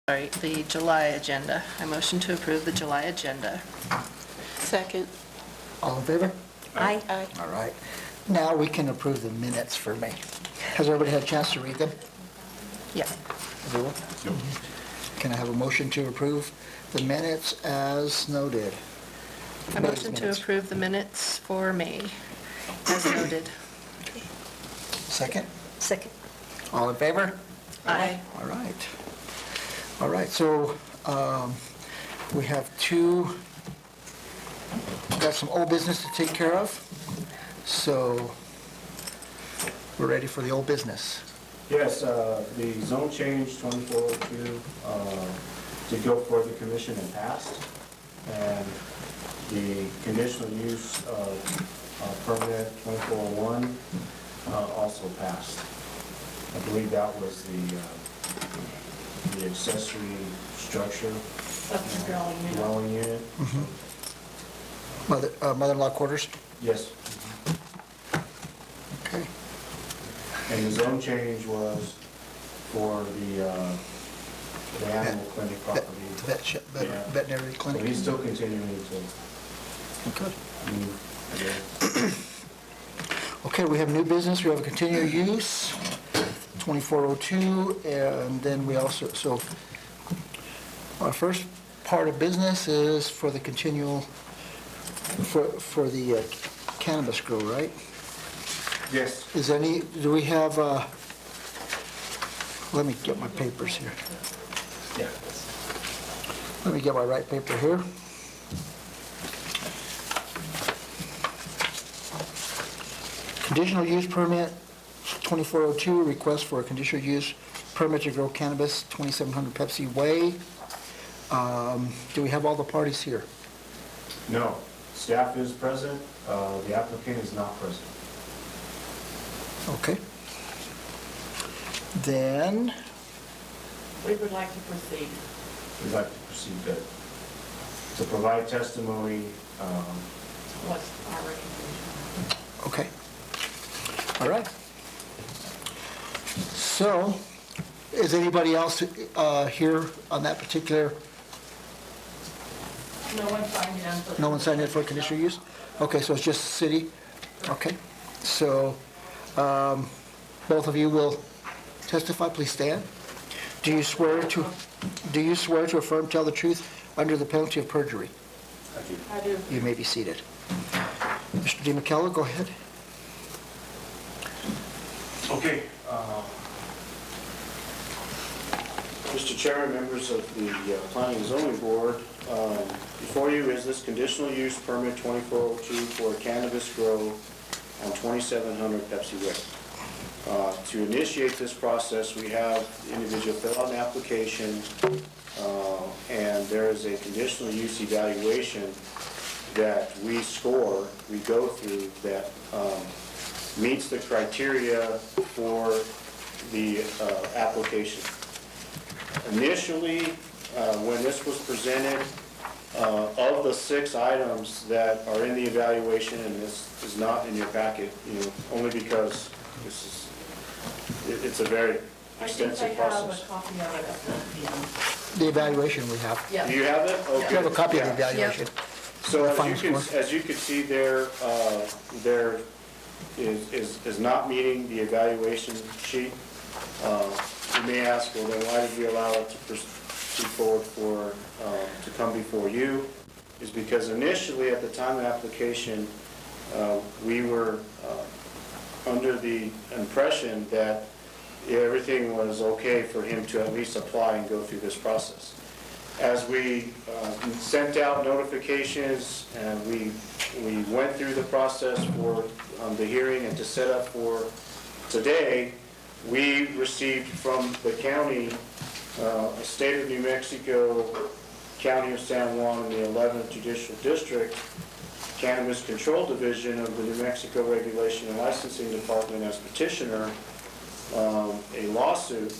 Sorry, the July agenda. I motion to approve the July agenda. Second. All in favor? Aye. All right. Now we can approve the minutes for May. Has everybody had a chance to read them? Yeah. Everyone? Can I have a motion to approve the minutes as noted? I May's motion to minutes. approve the minutes for May, as noted. Second? Second. All in favor? Aye. All right. All right, so we have got some old business to take care of. So we're ready for the old business. Yes, the zone change 2402 did go for the commission and passed, and the conditional use permit 2401 also passed. I believe that was the accessory structure dwelling unit. Mother-in-law quarters? Yes, Okay. and the zone change was for the animal clinic property. Yeah. Veterinary So clinic? he's still continuing to Good. move. Okay, we have new business, we have a continued use, 2402, and then we also, so our first part of business is for the continual, for the cannabis grow, right? Yes. Is any, do we have, let me get my papers here. Yeah. Let me get my right paper here. Conditional use permit, 2402, request for a conditional use permit to grow cannabis, 2700 Pepsi Way. Do we have all the parties here? No, staff is present, the applicant is not present. Okay. Then, We would like to proceed. We'd like to proceed to provide testimony. What's our recommendation? okay. All right. So, is anybody else here on that particular, No one signed in. for- no one signed in for conditional use? Okay, so it's just the city? Okay. So, both of you will testify, please stand. Do you swear to affirm, tell the truth under the penalty of perjury? I do. You may be seated. Mr. DiMichello, go ahead. Okay. Mr. Chairman, members of the Planning and Zoning Board, before you is this conditional use permit 2402 for a cannabis grow on 2700 Pepsi Way. To initiate this process, we have the individual fill out an application, and there is a conditional use evaluation that we score, we go through that meets the criteria for the application. Initially, when this was presented, of the 6 items that are in the evaluation, and this is not in your packet, only because it's a very extensive process. I think I have a copy of it at the, The evaluation we have. yeah. Do you have it? Okay. Do you have a copy of the Yeah. evaluation? So Final score. as you can see there, there is not meeting the evaluation sheet. You may ask, well, then why did we allow it to proceed forward to come before you? Is because initially, at the time of application, we were under the impression that everything was okay for him to at least apply and go through this process. As we sent out notifications and we went through the process for the hearing and to set up for today, we received from the county, State of New Mexico, County of San Juan, and the 11th Judicial District, Cannabis Control Division of the New Mexico Regulation and Licensing Department as petitioner, a lawsuit.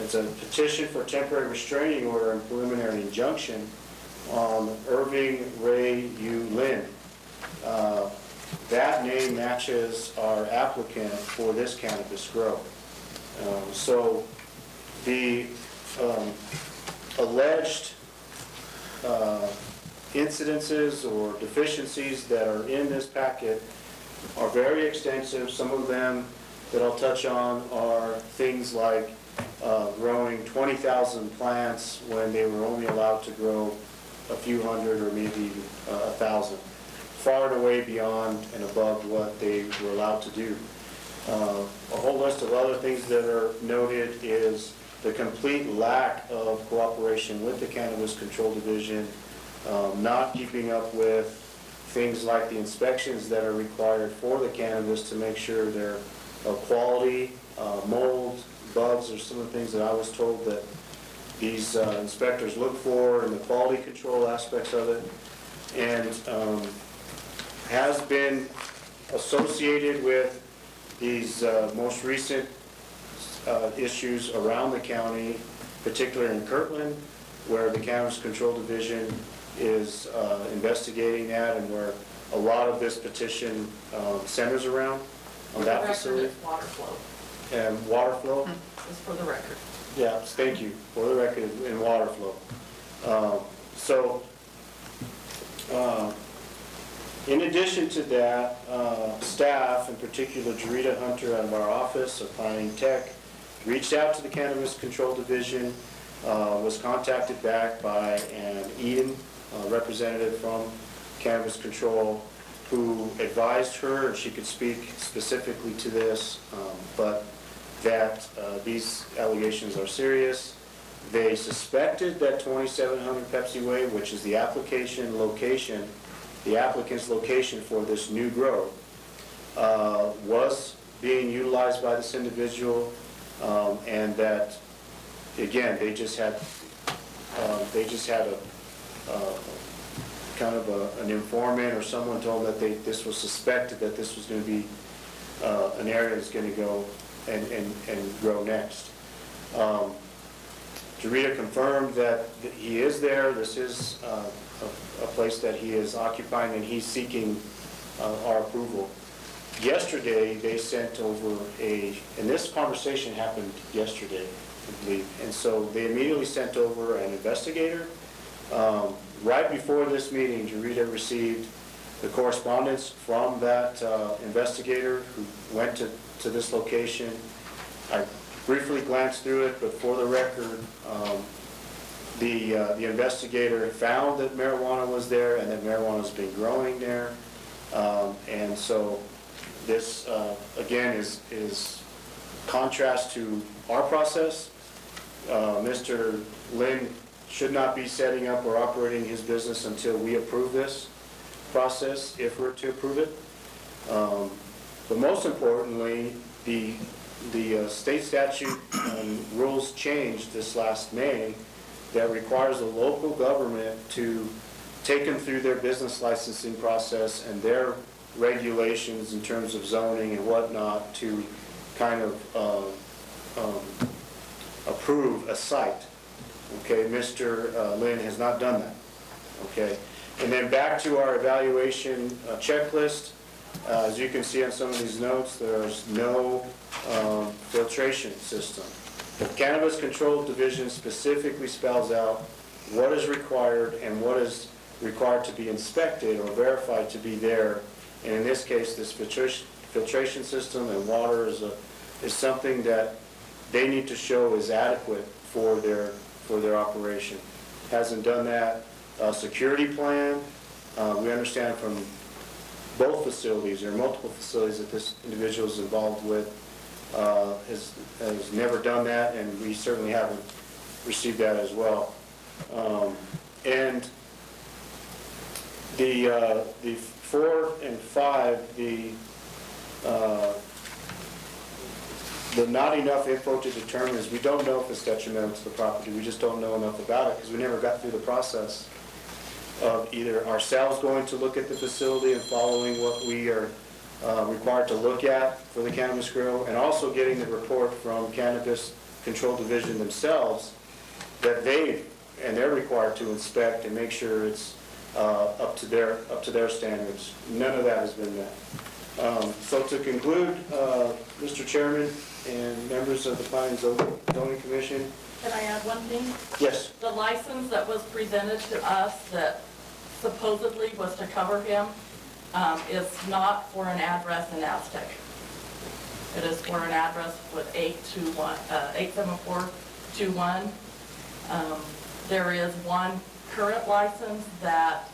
It's a petition for temporary restraining order and preliminary injunction on Irving Ray U. Lin. That name matches our applicant for this cannabis grow. So the alleged incidences or deficiencies that are in this packet are very extensive. Some of them that I'll touch on are things like growing 20,000 plants when they were only allowed to grow a few hundred or maybe 1,000, far and away beyond and above what they were allowed to do. A whole list of other things that are noted is the complete lack of cooperation with the Cannabis Control Division, not keeping up with things like the inspections that are required for the cannabis to make sure they're of quality, mold, bugs are some of the things that I was told that these inspectors look for in the quality control aspects of it, and has been associated with these most recent issues around the county, particularly in Kirtland, where the Cannabis Control Division is investigating that, and where a lot of this petition centers around on that facility. For the record, it's water flow, And water flow. just for the record. Yeah, thank you, for the record, in water flow. In addition to that, staff, in particular Jarita Hunter out of our office of Pioneering Tech, reached out to the Cannabis Control Division, was contacted back by an Eden representative from Cannabis Control, who advised her, and she could speak specifically to this, but that these allegations are serious. They suspected that 2700 Pepsi Way, which is the application location, the applicant's location for this new grow, was being utilized by this individual, and that, again, they just had a kind of an informant or someone told them that this was suspected that this was going to be an area that's going to go and grow next. Jarita confirmed that he is there. This is a place that he is occupying, and he's seeking our approval. Yesterday, they sent over and this conversation happened yesterday, I believe, and so they immediately sent over an investigator. Right before this meeting, Jarita received the correspondence from that investigator who went to this location. I briefly glanced through it, but for the record, the investigator found that marijuana was there and that marijuana has been growing there. And so this, again, is contrast to our process. Mr. Lynn should not be setting up or operating his business until we approve this process, if we're to approve it. But most importantly, the state statute rules changed this last May that requires the local government to take them through their business licensing process and their regulations in terms of zoning and whatnot to kind of approve a site. Okay, Mr. Lynn has not done that. Okay, and then back to our evaluation checklist. As you can see on some of these notes, there's no filtration system. The Cannabis Control Division specifically spells out what is required and what is required to be inspected or verified to be there. And in this case, this filtration system and water is something that they need to show is adequate for their operation. Hasn't done that. Security plan, we understand from both facilities, or multiple facilities that this individual is involved with, has never done that, and we certainly haven't received that as well. And the 4 and 5, the not enough info to determine is we don't know if it's detrimental to the property. We just don't know enough about it because we never got through the process of either ourselves going to look at the facility and following what we are required to look at for the cannabis grow, and also getting the report from Cannabis Control Division themselves that they're required to inspect and make sure it's up to their standards. None of that has been met. So to conclude, Mr. Chairman and members of the Planning and Zoning Commission, Can I add one thing? yes, The license that was presented to us that supposedly was to cover him is not for an address in Aztec. It is for an address with 87421. There is one current license that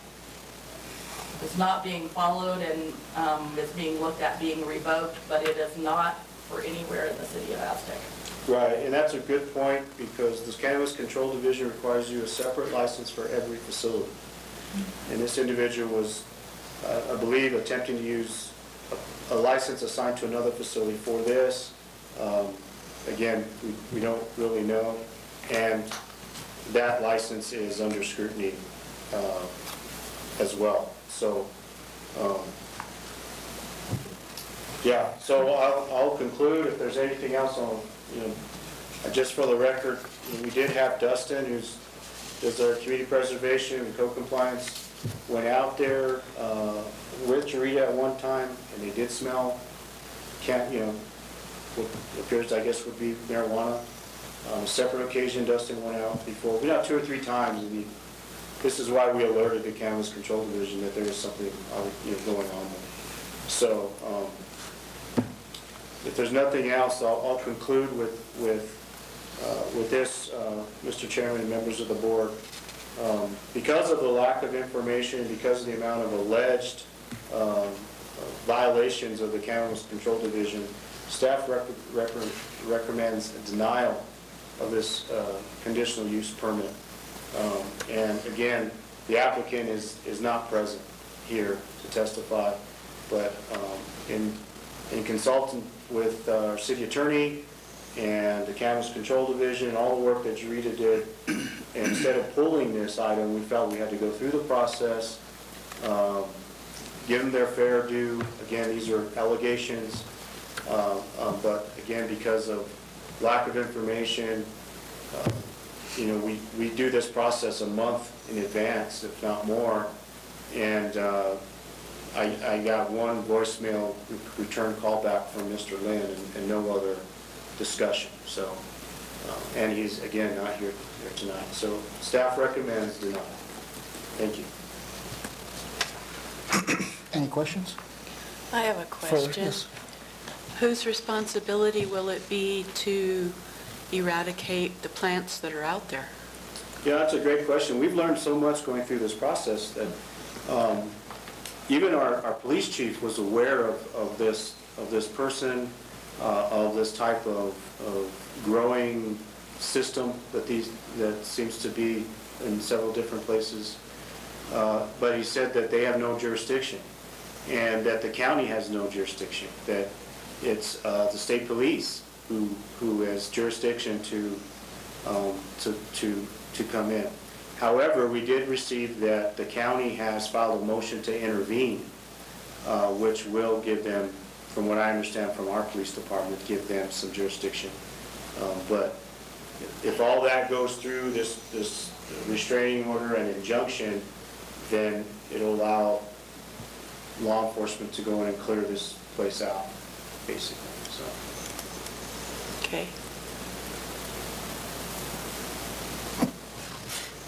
is not being followed and is being looked at being revoked, but it is not for anywhere in the city of Aztec. right, and that's a good point, because this Cannabis Control Division requires you a separate license for every facility. And this individual was, I believe, attempting to use a license assigned to another facility for this. Again, we don't really know, and that license is under scrutiny as well. So, yeah, so I'll conclude. If there's anything else, just for the record, we did have Dustin, does our community preservation and co-compliance, went out there with Jarita at one time, and they did smell, what appears, I guess, would be marijuana. On a separate occasion, Dustin went out before, we got 2 or 3 times, and this is why we alerted the Cannabis Control Division that there was something going on there. So, if there's nothing else, I'll conclude with this, Mr. Chairman and members of the board. Because of the lack of information, because of the amount of alleged violations of the Cannabis Control Division, staff recommends a denial of this conditional use permit. And again, the applicant is not present here to testify, but in consulting with our city attorney and the Cannabis Control Division and all the work that Jarita did, and instead of pulling this item, we felt we had to go through the process, give them their fair due. Again, these are allegations, but again, because of lack of information, we do this process a month in advance, if not more, and I got one voicemail return call back from Mr. Lynn and no other discussion. So, and he's again not here tonight. So staff recommends denial. Thank you. Any questions? I have a Further? question. Yes. Whose responsibility will it be to eradicate the plants that are out there? Yeah, that's a great question. We've learned so much going through this process that even our police chief was aware of this person, of this type of growing system that seems to be in several different places. But he said that they have no jurisdiction, and that the county has no jurisdiction, that it's the state police who has jurisdiction to come in. However, we did receive that the county has filed a motion to intervene, which will give them, from what I understand from our police department, give them some jurisdiction. But if all that goes through, this restraining order and injunction, then it'll allow law enforcement to go in and clear this place out, basically. So. Okay.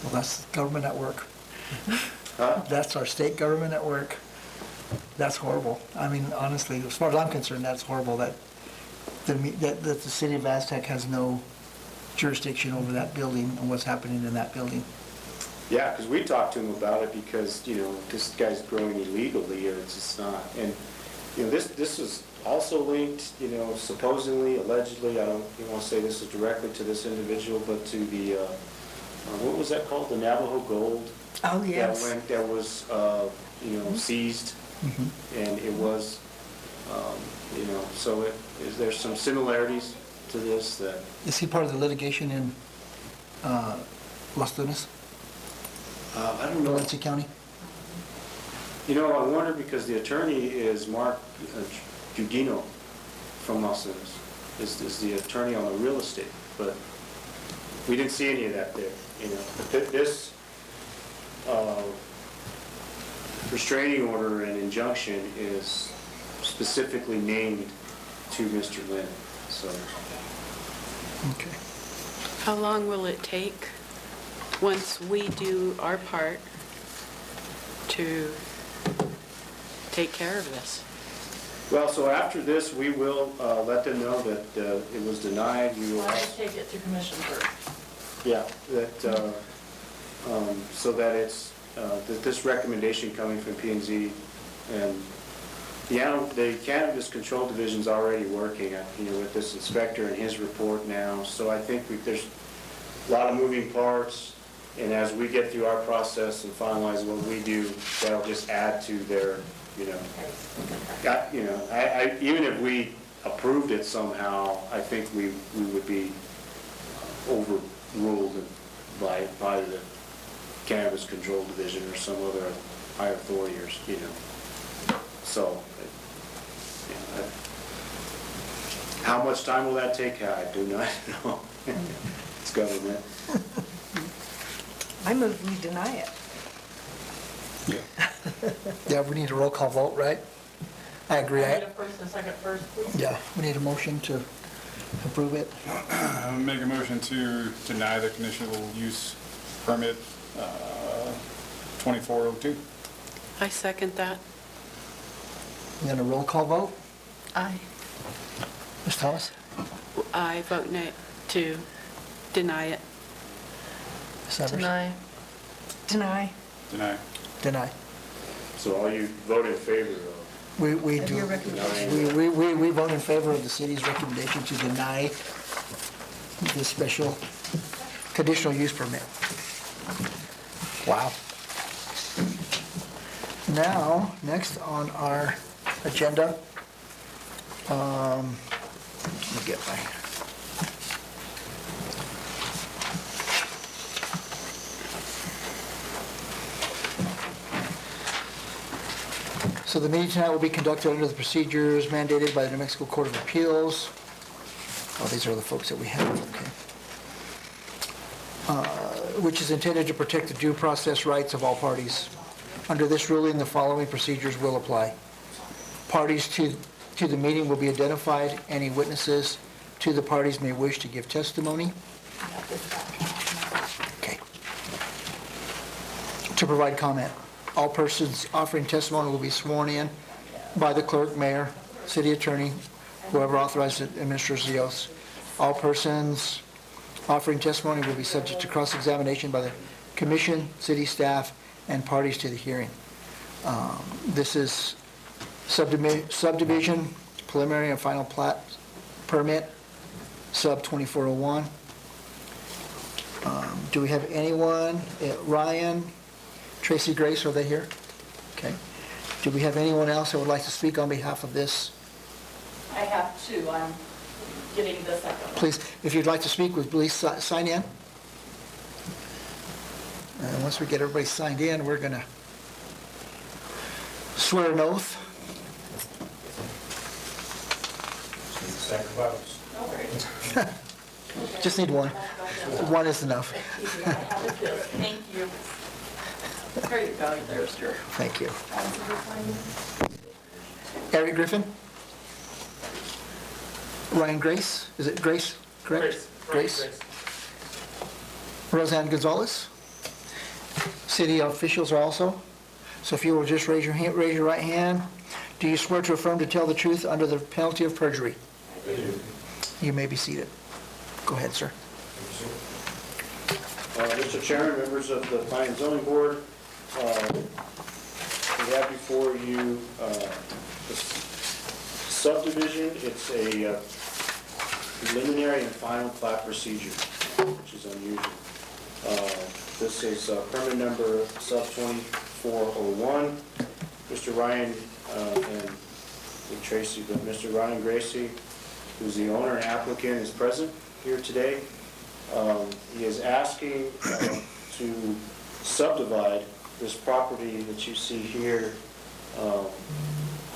Well, that's government at work. Huh? That's our state government at work. That's horrible. I mean, honestly, as far as I'm concerned, that's horrible that the city of Aztec has no jurisdiction over that building and what's happening in that building. Yeah, because we talked to him about it because, this guy's growing illegally, or it's just not. And, this is also linked, supposedly, allegedly, I don't want to say this is directly to this individual, but to the, what was that called? The Navajo gold? Oh, yes. That was, seized, and it was, so there's some similarities to this that. Is he part of the litigation in Las Tunas, I don't know. Valencia County? I wonder because the attorney is Mark Gugino from Los Angeles, is the attorney on the real estate, but we didn't see any of that there. This restraining order and injunction is specifically named to Mr. Lynn, so. Okay. How long will it take, once we do our part, to take care of this? Well, so after this, we will let them know that it was denied. We will Why don't you take it to commission first? Yeah, that, so that it's, that this recommendation coming from P and Z and the Cannabis Control Division's already working, with this inspector and his report now. So I think there's a lot of moving parts, and as we get through our process and finalize what we do, that'll just add to their, even if we approved it somehow, I think we would be overruled by the Cannabis Control Division or some other higher authority, or, So, how much time will that take? I do not know. It's government. I move we deny it. Yeah, we need a roll call vote, right? I agree. I need a first and a second first, please. Yeah, we need a motion to approve it. Make a motion to deny the conditional use permit 2402. I second that. Then a roll call vote. Aye. Ms. Thomas? I vote no to deny it. Ms. Evers? Deny. Deny. Deny. So all you vote in favor of? We Of do. your recommendation. We vote in favor of the city's recommendation to deny the special conditional use permit. Wow. Now, next on our agenda, let me get my, so the meeting tonight will be conducted under the procedures mandated by the New Mexico Court of Appeals. Oh, these are the folks that we have, okay. Which is intended to protect the due process rights of all parties. Under this ruling, the following procedures will apply. Parties to the meeting will be identified. Any witnesses to the parties may wish to give testimony. Okay. To provide comment, all persons offering testimony will be sworn in by the clerk, mayor, city attorney, whoever authorized and administers the oaths. All persons offering testimony will be subject to cross-examination by the commission, city staff, and parties to the hearing. This is subdivision, preliminary and final plat permit, sub 2401. Do we have anyone, Ryan, Tracy Grace, are they here? Okay. Do we have anyone else that would like to speak on behalf of this? I have two, I'm getting the second one. Please, if you'd like to speak, would please sign in. And once we get everybody signed in, we're going to swear an oath. Just need one. One is enough. I have it this, thank you. There you go, there's your. Thank you. Eric Griffin? Ryan Grace? Is it Grace? Correct? Grace. Roseanne Gonzalez? City officials are also. So if you will just raise your right hand. Do you swear to affirm to tell the truth under the penalty of perjury? I do. You may be seated. Go ahead, sir. Mr. Chairman, members of the Planning and Zoning Board, we have before you the subdivision. It's a preliminary and final plat procedure, which is unusual. This is permit number sub 2401. Mr. Ryan and Tracy, but Mr. Ryan Gracie, who's the owner and applicant, is present here today. He is asking to subdivide this property that you see here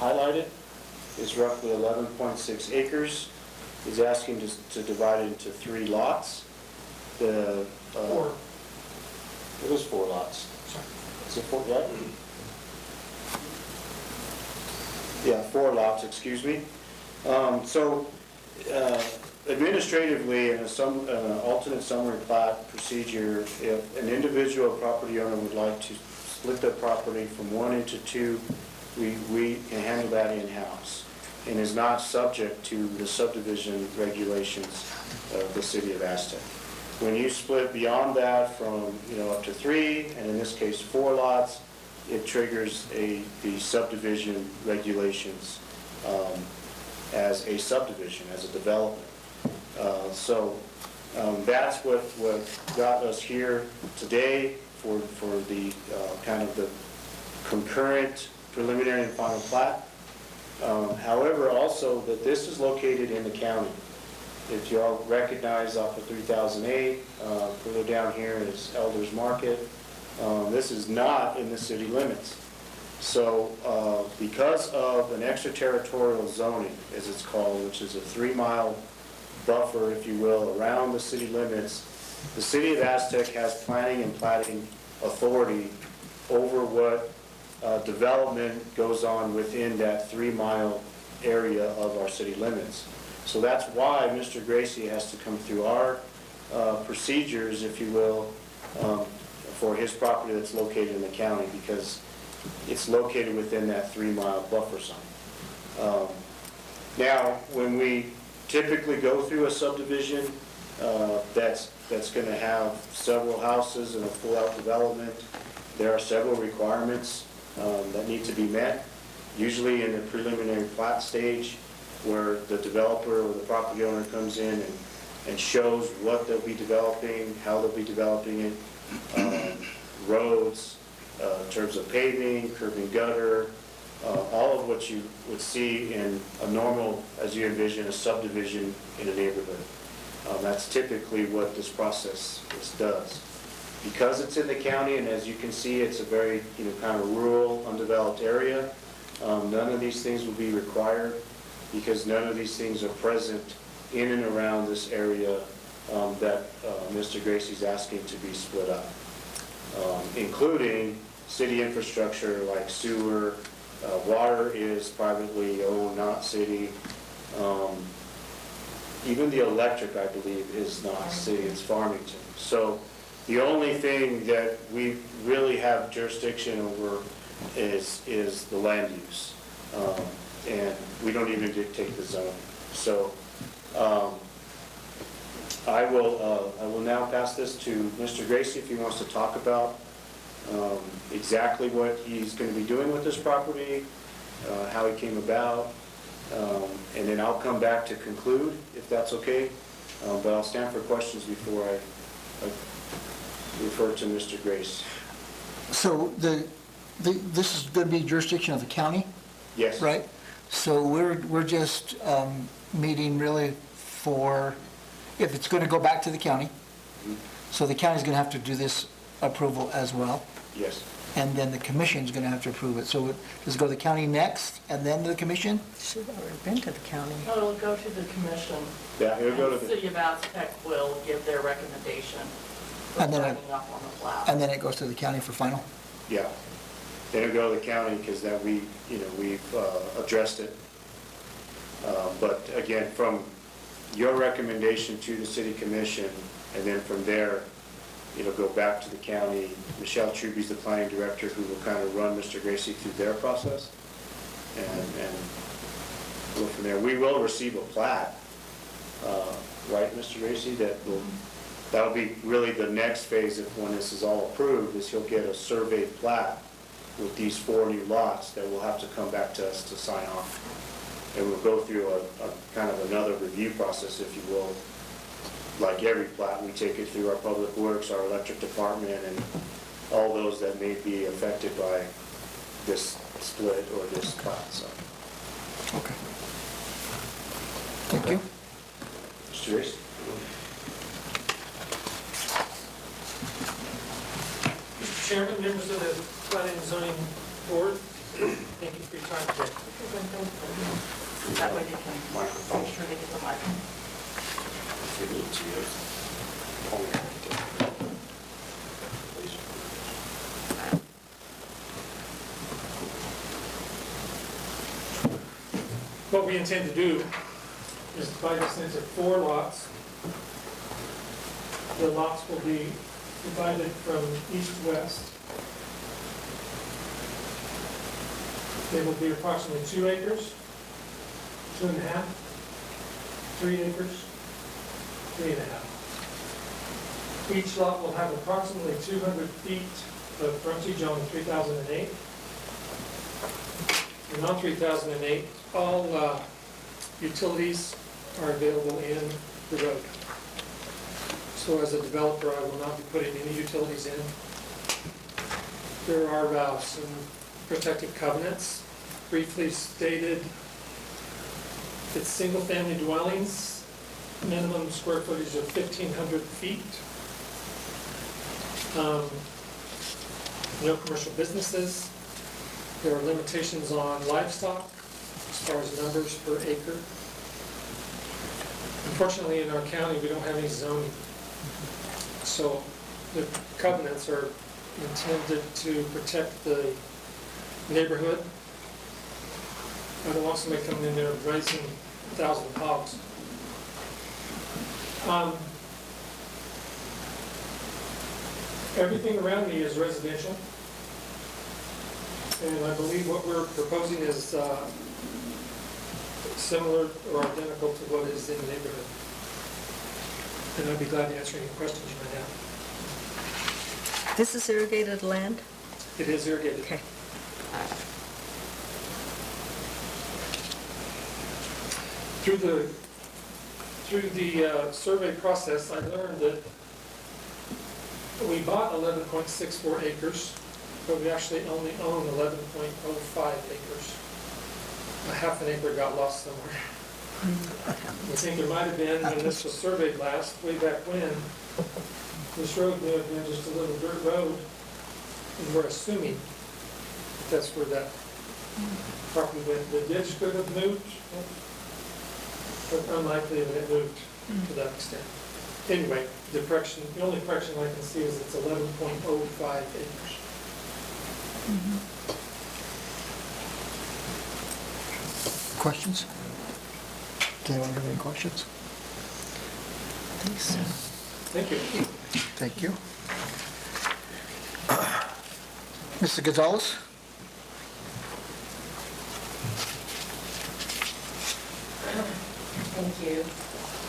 highlighted. It's roughly 11.6 acres. He's asking to divide it into 3 lots. Four. It was 4 lots. Is it 4? Yeah. Yeah, 4 lots, excuse me. So administratively, in an alternate summary plat procedure, if an individual property owner would like to split their property from 1 into 2, we can handle that in-house and is not subject to the subdivision regulations of the city of Aztec. When you split beyond that from, up to 3, and in this case 4 lots, it triggers the subdivision regulations as a subdivision, as a development. So that's what got us here today for the kind of the concurrent preliminary and final plat. However, also that this is located in the county. If you all recognize off of 3008, further down here is Elders Market. This is not in the city limits. So because of an extraterritorial zoning, as it's called, which is a 3-mile buffer, if you will, around the city limits, the city of Aztec has planning and platting authority over what development goes on within that 3-mile area of our city limits. So that's why Mr. Gracie has to come through our procedures, if you will, for his property that's located in the county, because it's located within that 3-mile buffer zone. Now, when we typically go through a subdivision that's going to have several houses and a full-out development, there are several requirements that need to be met, usually in the preliminary plat stage, where the developer or the property owner comes in and shows what they'll be developing, how they'll be developing it, roads, in terms of paving, curb and gutter, all of what you would see in a normal, as you envision, a subdivision in a neighborhood. That's typically what this process does. Because it's in the county, and as you can see, it's a very, kind of rural, undeveloped area, none of these things will be required, because none of these things are present in and around this area that Mr. Gracie's asking to be split up, including city infrastructure like sewer, water is privately owned, not city. Even the electric, I believe, is not city, it's Farmington. So the only thing that we really have jurisdiction over is the land use. And we don't even dictate the zone. So I will now pass this to Mr. Gracie if he wants to talk about exactly what he's going to be doing with this property, how he came about, and then I'll come back to conclude, if that's okay. But I'll stand for questions before I refer to Mr. Grace. So this is going to be jurisdiction of the county, Yes. right? So we're just meeting really for, if it's going to go back to the county, so the county's going to have to do this approval as well, Yes. and then the commission's going to have to approve it. So does it go to the county next, and then to the commission? Should have already been to the county. No, it'll go to the commission. Yeah, it'll go to And the the, city of Aztec will give their recommendation for And then signing off on the plat. And then it goes to the county for final? yeah. Then it'll go to the county because that we've addressed it. But again, from your recommendation to the city commission, and then from there, it'll go back to the county. Michelle Truby's the planning director who will kind of run Mr. Gracie through their process and go from there. We will receive a plat, right, Mr. Gracie? That'll be really the next phase of when this is all approved, is he'll get a surveyed plat with these 4 new lots that will have to come back to us to sign off. And we'll go through a kind of another review process, if you will. Like every plat, we take it through our public works, our electric department, and all those that may be affected by this split or this plat, so. Okay. Thank you. Mr. Reese? Mr. Chairman, members of the Planning and Zoning Board, thank you for your time today. That way they can make sure they get the microphone. what we intend to do is divide this into 4 lots. The lots will be divided from east-west. They will be approximately 2 acres, 2.5, 3 acres, 3.5. Each lot will have approximately 200 feet of frontage on 3008. And on 3008, all utilities are available in the road. So as a developer, I will not be putting any utilities in. There are some protective covenants, briefly stated. It's single-family dwellings, minimum square footage of 1,500 feet. No commercial businesses. There are limitations on livestock as far as numbers per acre. Unfortunately, in our county, we don't have any zoning. So the covenants are intended to protect the neighborhood. I don't want somebody coming in there raising 1,000 hogs. Everything around me is residential. And I believe what we're proposing is similar or identical to what is in the neighborhood. And I'd be glad to answer any questions you might have. This is irrigated land? It is irrigated. Okay. Through the survey process, I learned that we bought 11.64 acres, but we actually only own 11.05 acres. A half an acre got lost somewhere. I think there might have been, when this was surveyed last, way back when, this road may have been just a little dirt road, and we're assuming that that's where that property went. The ditch could have moved, but unlikely that it moved to that extent. Anyway, the only correction I can see is it's 11.05 acres. Questions? Does anyone have any questions? Thank you. Thank you. Mr. Gonzalez? Thank you.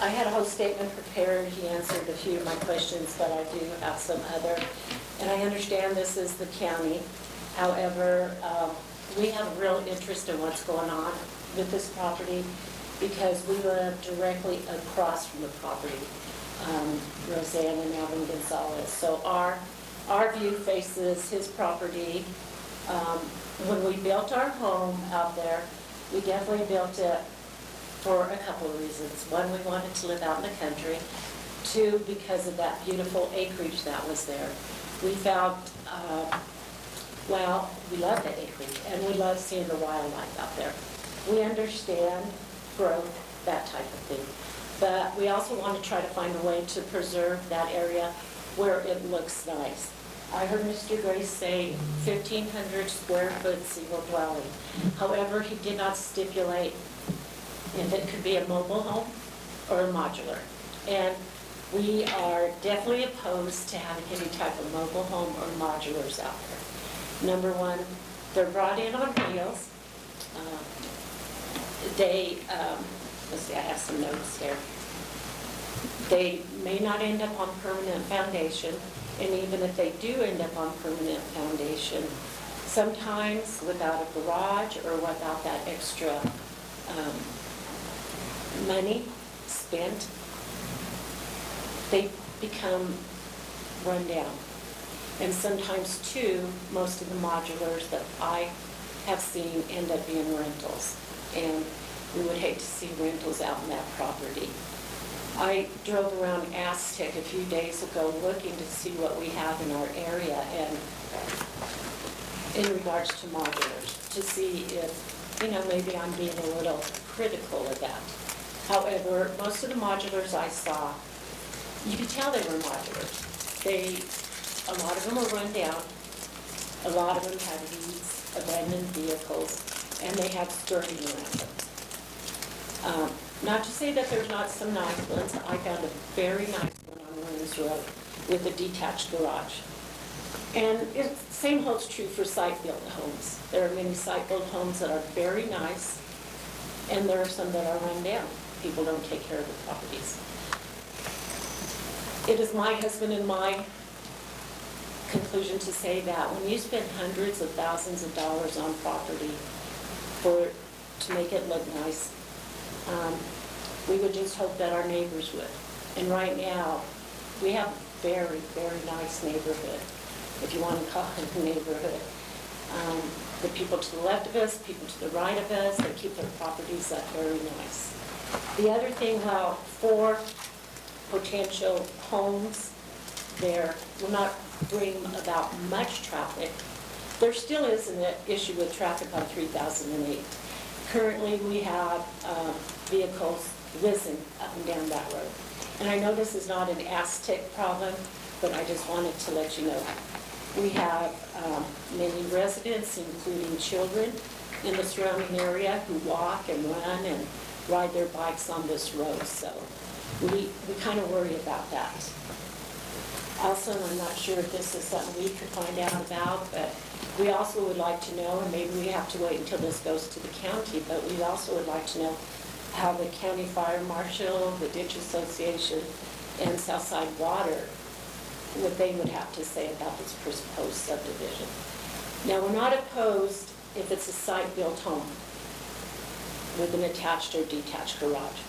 I had a whole statement prepared. He answered a few of my questions, but I do have some other. And I understand this is the county. However, we have a real interest in what's going on with this property because we live directly across from the property, Roseanne and Alvin Gonzalez. So our view faces his property. When we built our home out there, we definitely built it for a couple of reasons. One, we wanted to live out in the country. Two, because of that beautiful acreage that was there. We found, we love the acreage, and we love seeing the wildlife out there. We understand growth, that type of thing. But we also want to try to find a way to preserve that area where it looks nice. I heard Mr. Grace say 1,500 square foot single dwelling. However, he did not stipulate if it could be a mobile home or a modular. And we are definitely opposed to having any type of mobile home or modulars out there. Number one, they're brought in on wheels. Let's see, I have some notes here. They may not end up on permanent foundation, and even if they do end up on permanent foundation, sometimes without a garage or without that extra money spent, they become run down. And sometimes too, most of the modulars that I have seen end up being rentals. And we would hate to see rentals out in that property. I drove around Aztec a few days ago looking to see what we have in our area and in regards to modulars, to see if, maybe I'm being a little critical of that. However, most of the modulars I saw, you could tell they were modulars. A lot of them were run down. A lot of them had weeds, abandoned vehicles, and they had skirting around them. Not to say that there's not some nice ones. I found a very nice one on Williams Road with a detached garage. And it, same holds true for site-built homes. There are many site-built homes that are very nice, and there are some that are run down. People don't take care of the properties. It is my husband and my conclusion to say that when you spend hundreds of thousands of dollars on property to make it look nice, we would just hope that our neighbors would. And right now, we have a very, very nice neighborhood, if you want to call it a neighborhood. The people to the left of us, people to the right of us, they keep their properties up very nice. The other thing, while 4 potential homes there will not bring about much traffic, there still is an issue with traffic on 3008. Currently, we have vehicles whizzing up and down that road. And I know this is not an Aztec problem, but I just wanted to let you know. We have many residents, including children, in the surrounding area who walk and run and ride their bikes on this road. So we kind of worry about that. Also, I'm not sure if this is something we could find out about, but we also would like to know, and maybe we have to wait until this goes to the county, but we also would like to know how the county fire marshal, the ditch association, and Southside Water, what they would have to say about this proposed subdivision. Now, we're not opposed if it's a site-built home with an attached or detached garage,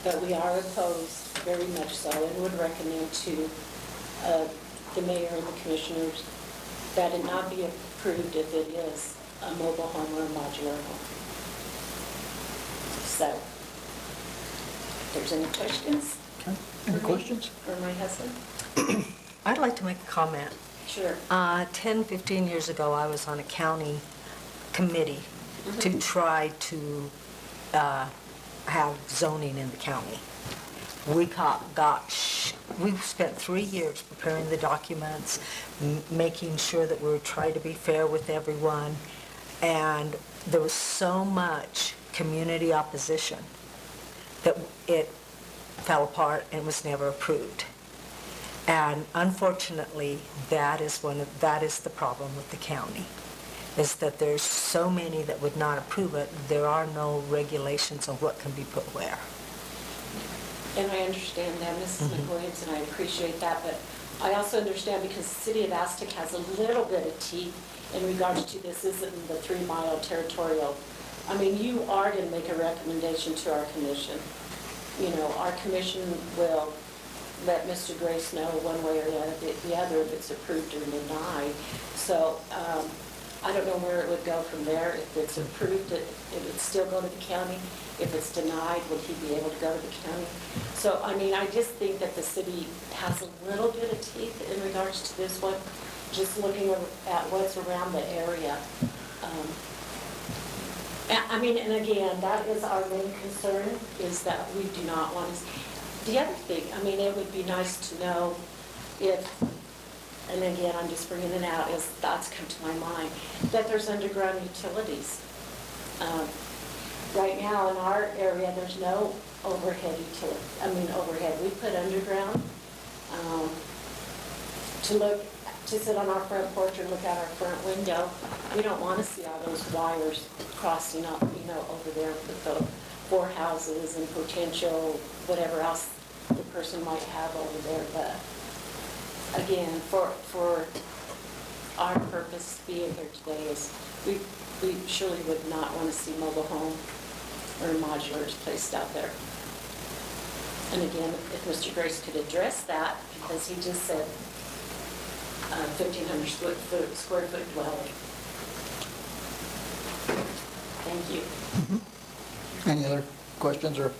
but we are opposed very much so and would recommend to the mayor and the commissioners that it not be approved if it is a mobile home or a modular home. So, if there's any questions? Okay. Any questions? For my husband? I'd like to make a comment. Sure. 10, 15 years ago, I was on a county committee to try to have zoning in the county. We spent 3 years preparing the documents, making sure that we were trying to be fair with everyone, and there was so much community opposition that it fell apart and was never approved. And unfortunately, that is the problem with the county, is that there's so many that would not approve it. There are no regulations on what can be put where. And I understand that, Mrs. McWilliams, and I appreciate that, but I also understand because the city of Aztec has a little bit of teeth in regards to this isn't in the 3-mile territorial. I mean, you are going to make a recommendation to our commission. You know, our commission will let Mr. Grace know one way or the other if it's approved or denied. So I don't know where it would go from there. If it's approved, it would still go to the county. If it's denied, would he be able to go to the county? So, I mean, I just think that the city has a little bit of teeth in regards to this one, just looking at what's around the area. I mean, and again, that is our main concern, is that we do not want to... The other thing, I mean, it would be nice to know if, and again, I'm just bringing it out as thoughts come to my mind, that there's underground utilities. Right now in our area, there's no overhead utility. I mean, overhead. We put underground to sit on our front porch or look out our front window. We don't want to see all those wires crossing up, you know, over there with the 4 houses and potential whatever else the person might have over there. But again, for our purpose being here today is we surely would not want to see mobile home or modulars placed out there. And again, if Mr. Grace could address that, because he just said 1,500 square foot dwelling. Thank you. Any other questions or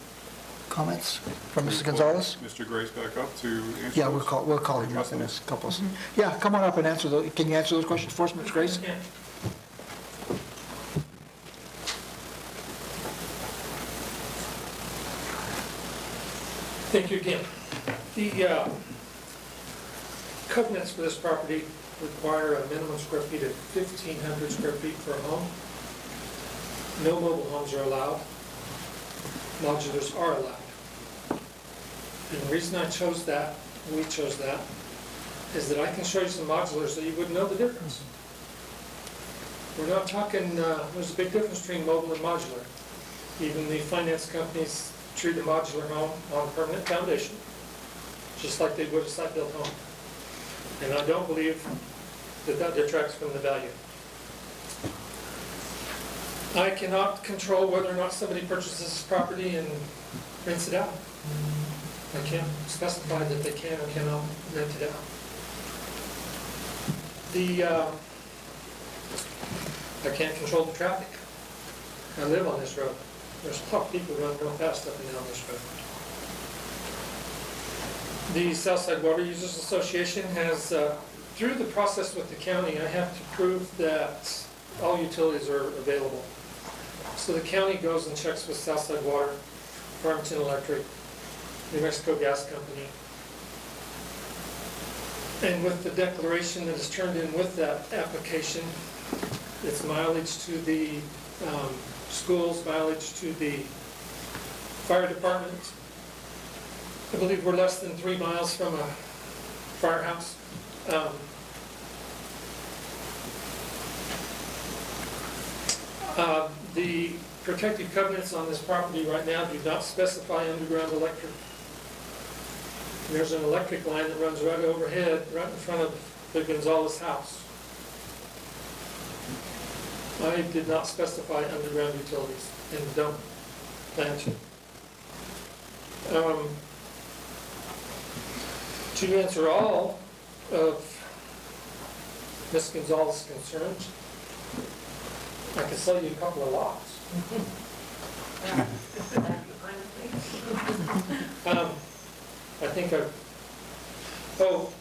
comments from Mrs. Gonzalez? Mr. Grace back up to answer Yeah, those? we'll call him up in a couple. Yeah, come on up and answer those. Can you answer those questions for us, Mrs. Grace? Yeah. Thank you again. The covenants for this property require a minimum square feet of 1,500 square feet per home. No mobile homes are allowed. modulars are allowed. And the reason I chose that, we chose that, is that I can show you some modulars that you wouldn't know the difference. We're not talking, there's a big difference between mobile and modular. Even the finance companies treat a modular home on a permanent foundation, just like they would a site-built home. And I don't believe that that detracts from the value. I cannot control whether or not somebody purchases this property and rents it out. I can't specify that they can or cannot rent it out. I can't control the traffic. I live on this road. There's a lot of people running real fast up and down this road. The Southside Water Users Association has, through the process with the county, I have to prove that all utilities are available. So the county goes and checks with Southside Water, Farmington Electric, New Mexico Gas Company. And with the declaration that is turned in with that application, it's mileage to the schools, mileage to the fire department. I believe we're less than 3 miles from a firehouse. The protective covenants on this property right now do not specify underground electric. There's an electric line that runs right overhead, right in front of the Gonzalez house. I did not specify underground utilities and don't plan to. To answer all of Ms. Gonzalez's concerns, I can sell you a couple of lots. I think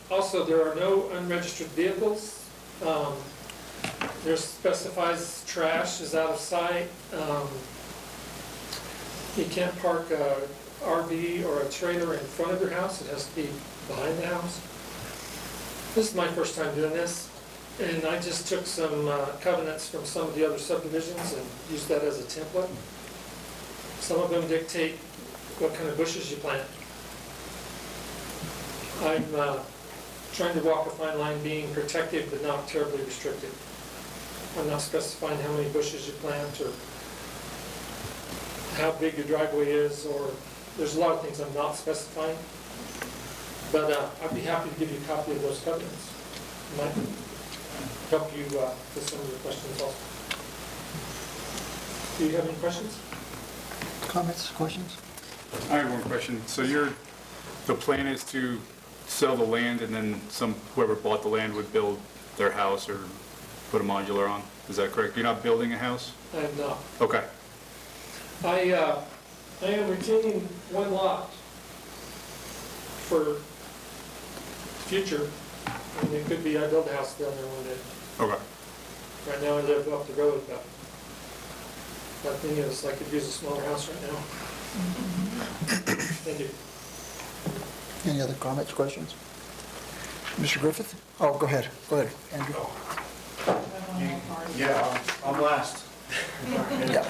also there are no unregistered vehicles. There specifies trash is out of sight. You can't park a RV or a trailer in front of your house. It has to be behind the house. This is my first time doing this, and I just took some covenants from some of the other subdivisions and used that as a template. Some of them dictate what kind of bushes you plant. I'm trying to walk a fine line, being protective but not terribly restrictive. I'm not specifying how many bushes you plant or how big your driveway is, or there's a lot of things I'm not specifying. But I'd be happy to give you a copy of those covenants. It might help you with some of your questions also. Do you have any questions? Comments, questions? I have one question. So the plan is to sell the land and then whoever bought the land would build their house or put a modular on? Is that correct? You're not building a house? I am not. Okay. I am retaining one lot for future. I mean, it could be I build a house down there one day. Okay. Right now I live up the road, but like many of us, I could use a smaller house right now. Thank you. Any other comments, questions? Mr. Griffith? Oh, go ahead, Andrew. Yeah, I'm last. Yeah.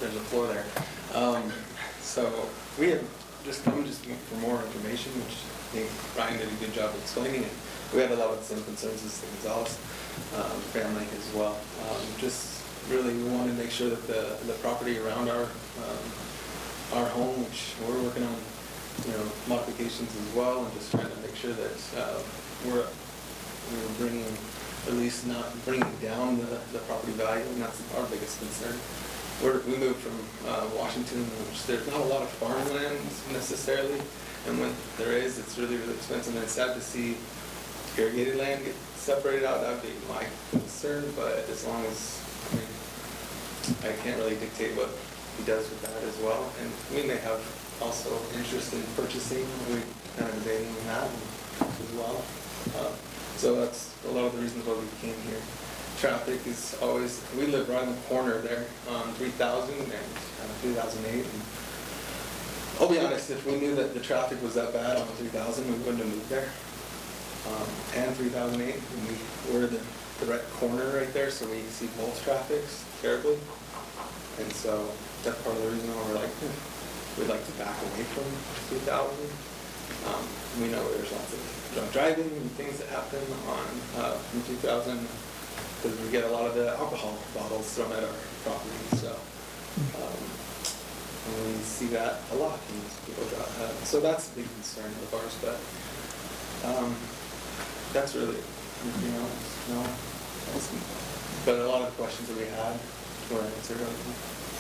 There's a floor there. So we have I'm just looking for more information, which I think Ryan did a good job explaining it. We had a lot of the same concerns as the Gonzalez family as well. Just really, we want to make sure that the property around our home, which we're working on, modifications as well, and just trying to make sure that we're bringing, at least not bringing down the property value, and that's our biggest concern. We moved from Washington, which there's not a lot of farmland necessarily, and when there is, it's really, really expensive, and it's sad to see irrigated land get separated out. That would be my concern, but as long as, I can't really dictate what he does with that as well, and we may have also interest in purchasing. We kind of debating that as well. So that's a lot of the reasons why we came here. Traffic is always, we live right in the corner there on 3000 and 2008. And I'll be honest, if we knew that the traffic was that bad on 3000, we wouldn't have moved there. And 3008, and we're the the right corner right there, so we see both traffics terribly. And so that's part of the reason why we're like, we'd like to back away from 2000. We know there's lots of drunk driving and things that happen on from 2000, because we get a lot of the alcohol bottles thrown at our property. So and we see that a lot when people drive. So that's a big concern of ours, but that's really, but a lot of the questions that we had were answered.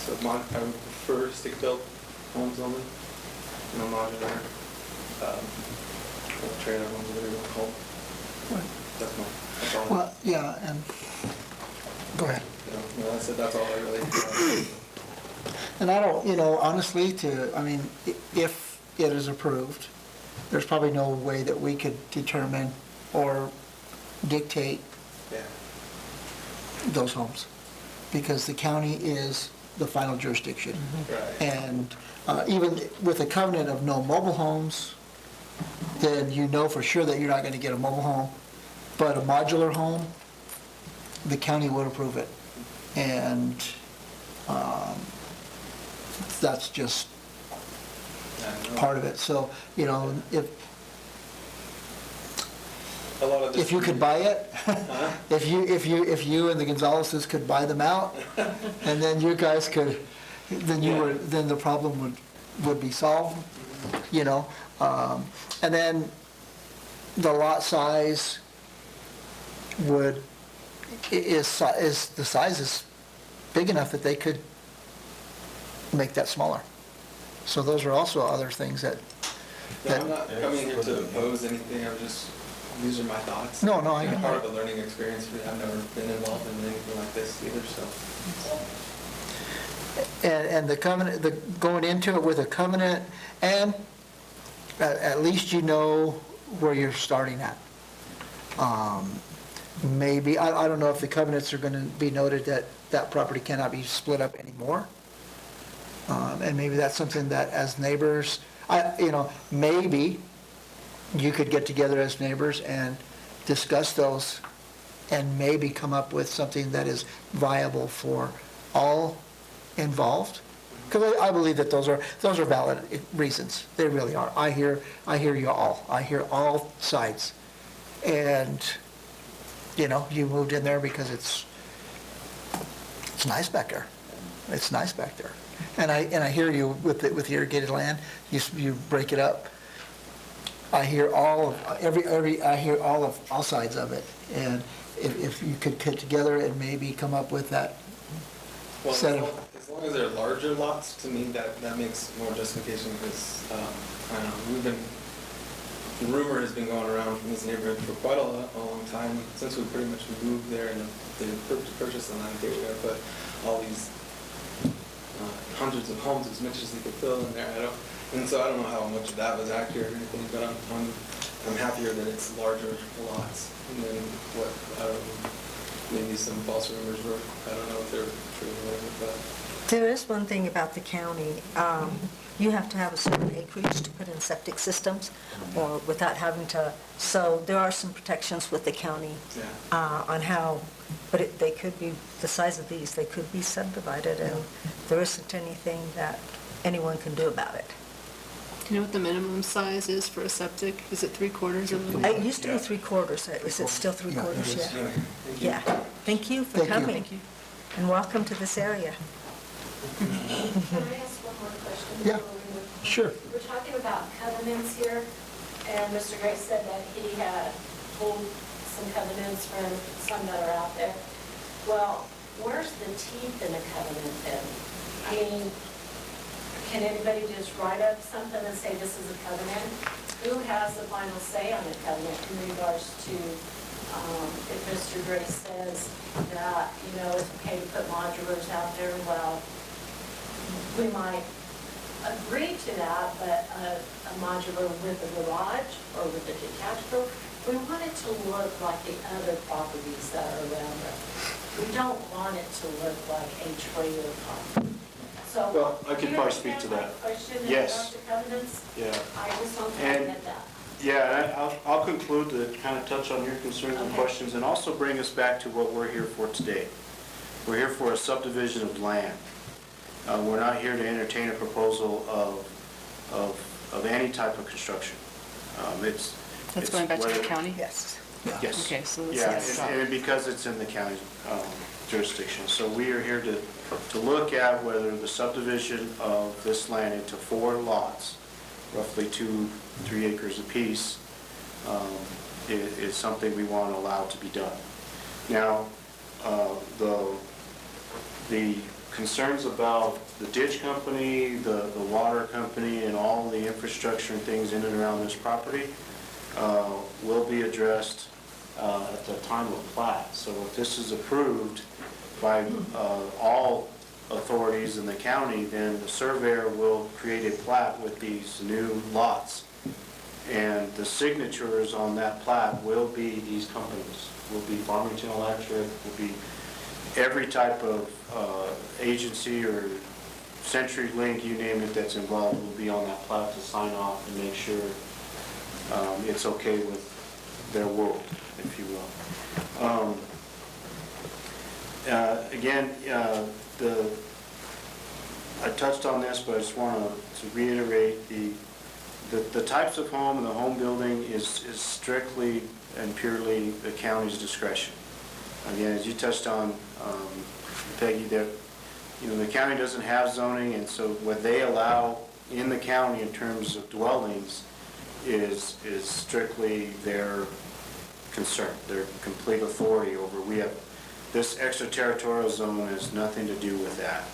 So I would prefer stick-built homes only, no modular, trailer homes, whatever you want to call them. That's all. Well, yeah, and, go ahead. I said that's all I really. And I don't, honestly, if it is approved, there's probably no way that we could determine or dictate Yeah. those homes, because the county is the final jurisdiction. Right. And even with a covenant of no mobile homes, then you know for sure that you're not going to get a mobile home. But a modular home, the county would approve it. And that's just part of it. So, A lot of this. if you could buy it, if you and the Gonzaleses could buy them out, and then you guys could, then the problem would be solved, and then the lot size the size is big enough that they could make that smaller. So those are also other things that. No, I'm not coming here to oppose anything. These are my thoughts. No, It's part of the learning experience for me. I've never been involved in anything like this either, so. And the covenant, going into it with a covenant, and at least you know where you're starting at. Maybe, I don't know if the covenants are going to be noted that that property cannot be split up anymore. And maybe that's something that as neighbors, maybe you could get together as neighbors and discuss those and maybe come up with something that is viable for all involved. Because I believe that those are valid reasons. They really are. I hear you all. I hear all sides. And, you moved in there because it's nice back there. It's nice back there. And I hear you with the irrigated land. You break it up. I hear all sides of it. And if you could get together and maybe come up with that Well, set of. as long as they're larger lots, to me, that makes more justification, because, I know, the rumor has been going around from this neighborhood for quite a long time, since we pretty much moved there and they purchased the land, they were going to put all these hundreds of homes, as much as they could fill in there. And so I don't know how much of that was accurate or anything, but I'm happier that it's larger lots than what, I don't know, maybe some false rumors were. I don't know if they're true or not, but. There is one thing about the county. You have to have a certain acreage to put in septic systems, or without having to, so there are some protections with the county on how, but they could be, the size of these, they could be subdivided, and there isn't anything that anyone can do about it. Do you know what the minimum size is for a septic? Is it 3/4 of the? It used to be 3/4. Is it still 3/4? Yeah. Thank you for Thank you. coming. And welcome to this area. Can I ask one more question? Yeah, sure. We're talking about covenants here, and Mr. Gray said that he had pulled some covenants from some that are out there. Well, where's the teeth in a covenant then? I mean, can anybody just write up something and say this is a covenant? Who has the final say on the covenant in regards to if Mr. Gray says that, it's okay to put modulars out there? Well, we might agree to that, but a modular with a garage or with a detached garage, we want it to look like the other properties that are around it. We don't want it to look like a trailer park. So, Well, I could do you probably speak understand to my that. question in Yes. regards to covenants? Yeah. I just don't And- get that. Yeah, I'll conclude to kind of touch on your concerns and questions, and also bring us back to what we're here for today. We're here for a subdivision of land. We're not here to entertain a proposal of any type of construction. It's going back to the whether- county? Yes. Yes. Okay, so this Yeah, is- and because it's in the county jurisdiction. So we are here to look at whether the subdivision of this land into 4 lots, roughly 2-3 acres apiece, is something we want to allow to be done. Now, the concerns about the ditch company, the water company, and all the infrastructure and things in and around this property will be addressed at the time of plat. So if this is approved by all authorities in the county, then the surveyor will create a plat with these new lots. And the signatures on that plat will be these companies. Will be Farmington Electric, will be every type of agency or CenturyLink, you name it, that's involved will be on that plat to sign off and make sure it's okay with their world, if you will. Again, I touched on this, but I just want to reiterate the types of home and the home building is strictly and purely the county's discretion. Again, as you touched on, Peggy, that the county doesn't have zoning, and so what they allow in the county in terms of dwellings is strictly their concern, their complete authority over. We have this extraterritorial zone has nothing to do with that.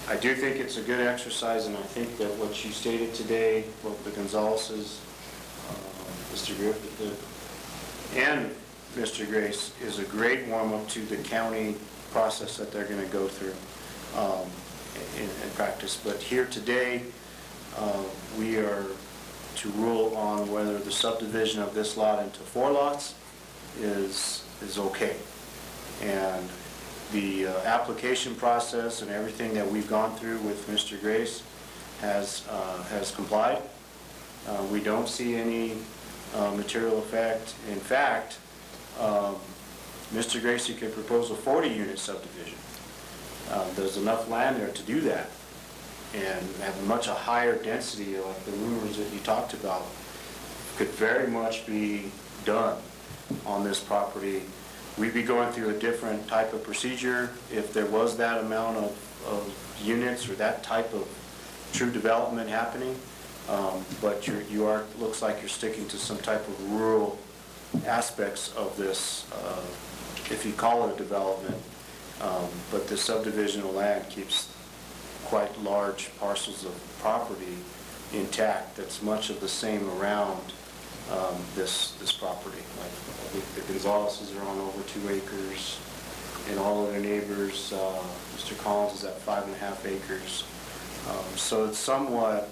I do think it's a good exercise, and I think that what you stated today, both the Gonzaleses, Mr. Griffith, and Mr. Grace, is a great warm-up to the county process that they're going to go through in practice. But here today, we are to rule on whether the subdivision of this lot into 4 lots is okay. And the application process and everything that we've gone through with Mr. Grace has complied. We don't see any material effect. In fact, Mr. Gracie could propose a 40-unit subdivision. There's enough land there to do that and have much a higher density, like the rumors that you talked about, could very much be done on this property. We'd be going through a different type of procedure if there was that amount of units or that type of true development happening. But looks like you're sticking to some type of rural aspects of this, if you call it a development. But the subdivision of land keeps quite large parcels of property intact. That's much of the same around this property. Like I think the Gonzaleses are on over 2 acres, and all of their neighbors, Mr. Collins is at 5.5 acres. So it's somewhat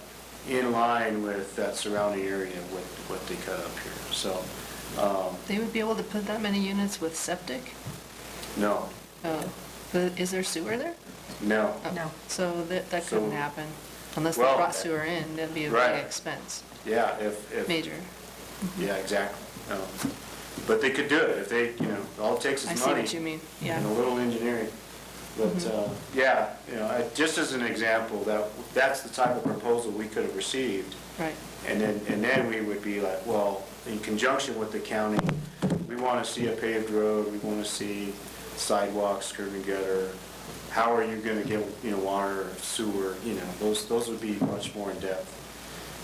in line with that surrounding area, what they cut up here. So They would be able to put that many units with septic? no, But is there sewer there? no. Oh, No. So that So- couldn't happen unless they Well, brought sewer in. That'd be a right. big expense, Yeah, if major. yeah, exactly. But they could do it if they, all it takes I is see money what you mean, yeah. and a little engineering. But yeah, just as an example, that's the type of proposal we could have received. Right. And then we would be like, well, in conjunction with the county, we want to see a paved road, we want to see sidewalks, curb and gutter. How are you going to get, water, sewer, those would be much more in depth.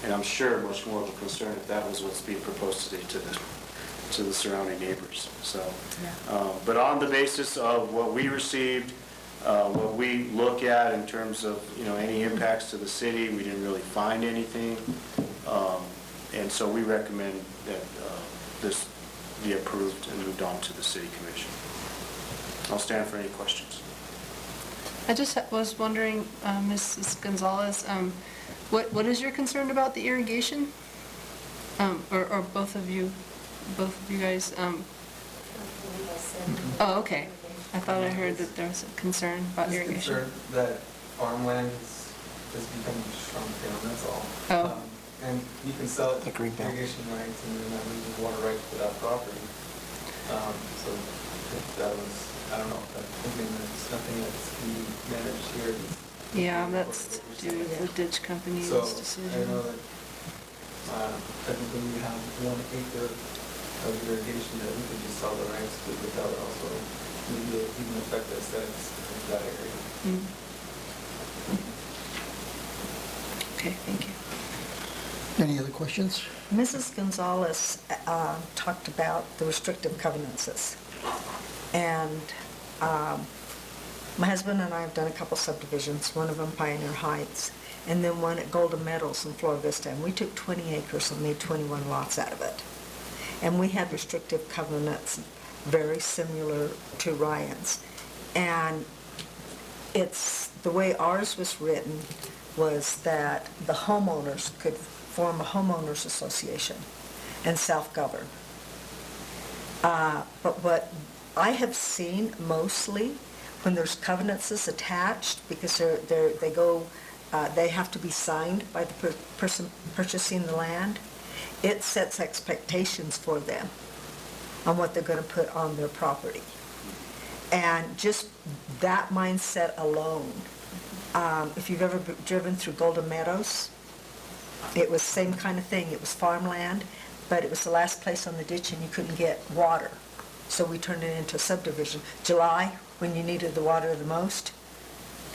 And I'm sure much more of a concern if that was what's being proposed today to the surrounding neighbors. So, but on the basis of what we received, what we look at in terms of, any impacts to the city, we didn't really find anything. And so we recommend that this be approved and moved on to the city commission. I'll stand for any questions. I just was wondering, Mrs. Gonzalez, what is your concern about the irrigation? Or both of you guys? Oh, okay. I thought I heard that there was a concern about Just irrigation. concerned that farmland has become shrunk down, that's all. Oh. and you can sell it The green belt. irrigation rights and then not losing water rights to that property. So if that was, I don't know, if that's something that's nothing that's being managed here. Yeah, that's to do with the ditch company's So I decision. know that technically we have 1 acre of irrigation that we could just sell the rights to, but that would also maybe even affect the aesthetics of that area. Mm. Okay, thank you. Any other questions? Mrs. Gonzalez talked about the restrictive covenances. And my husband and I have done a couple subdivisions, one of them Pioneer Heights, and then one at Golden Meadows in Flora Vista. And we took 20 acres and made 21 lots out of it. And we had restrictive covenants very similar to Ryan's. And it's, the way ours was written was that the homeowners could form a homeowners association and self-govern. But what I have seen mostly, when there's covenances attached, because they have to be signed by the person purchasing the land, it sets expectations for them on what they're going to put on their property. And just that mindset alone, if you've ever driven through Golden Meadows, it was the same kind of thing. It was farmland, but it was the last place on the ditch and you couldn't get water. So we turned it into a subdivision. July, when you needed the water the most,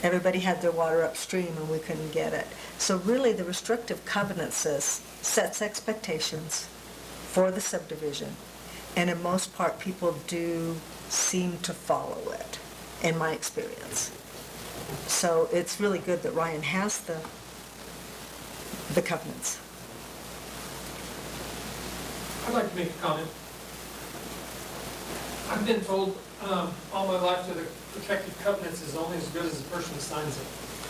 everybody had their water upstream and we couldn't get it. So really the restrictive covenant sets expectations for the subdivision. And in most part, people do seem to follow it, in my experience. So it's really good that Ryan has the covenants. I'd like to make a comment. I've been told all my life that a protective covenants is only as good as the person that signs it.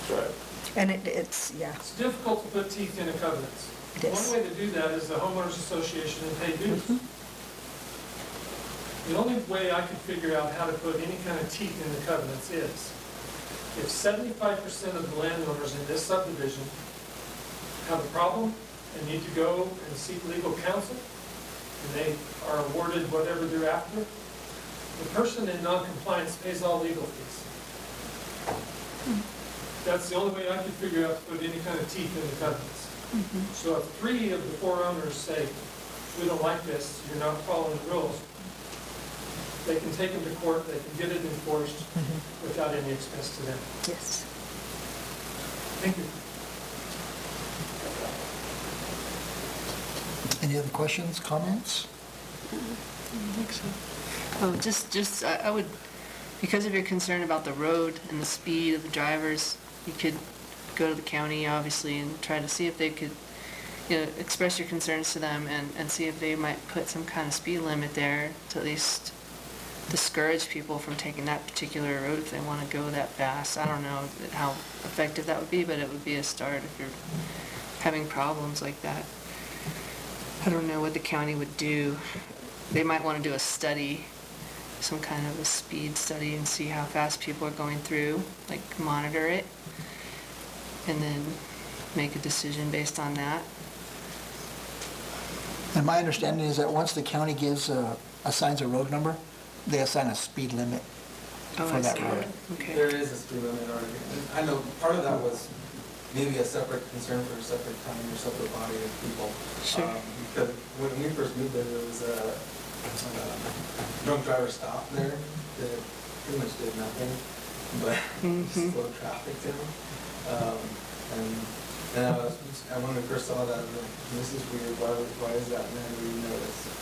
That's right. And it's, yeah, It's difficult to put teeth in a covenant. it is. One way to do that is the homeowners association and pay dues. The only way I could figure out how to put any kind of teeth in the covenants is if 75% of the landowners in this subdivision have a problem and need to go and seek legal counsel, and they are awarded whatever they're after, the person in non-compliance pays all legal fees. That's the only way I could figure out to put any kind of teeth in the covenants. So if 3 of the 4 owners say, we don't like this, you're not following the rules, they can take them to court, they can get it enforced without any expense to them. Yes. Thank you. Any other questions, comments? I think so. Oh, I would, because of your concern about the road and the speed of the drivers, you could go to the county, obviously, and try to see if they could, express your concerns to them and see if they might put some kind of speed limit there to at least discourage people from taking that particular road if they want to go that fast. I don't know how effective that would be, but it would be a start if you're having problems like that. I don't know what the county would do. They might want to do a study, some kind of a speed study, and see how fast people are going through, like monitor it, and then make a decision based on that. And my understanding is that once the county assigns a road number, they assign a speed limit Oh, for I that see. road. Okay. There is a speed limit already. And I know part of that was maybe a separate concern for a separate time or separate body of people. Sure. Because when we first moved there, there was a drunk driver stop there that pretty much did nothing but just slowed traffic down. And when we first saw that, I was like, this is weird, why is that? And then we noticed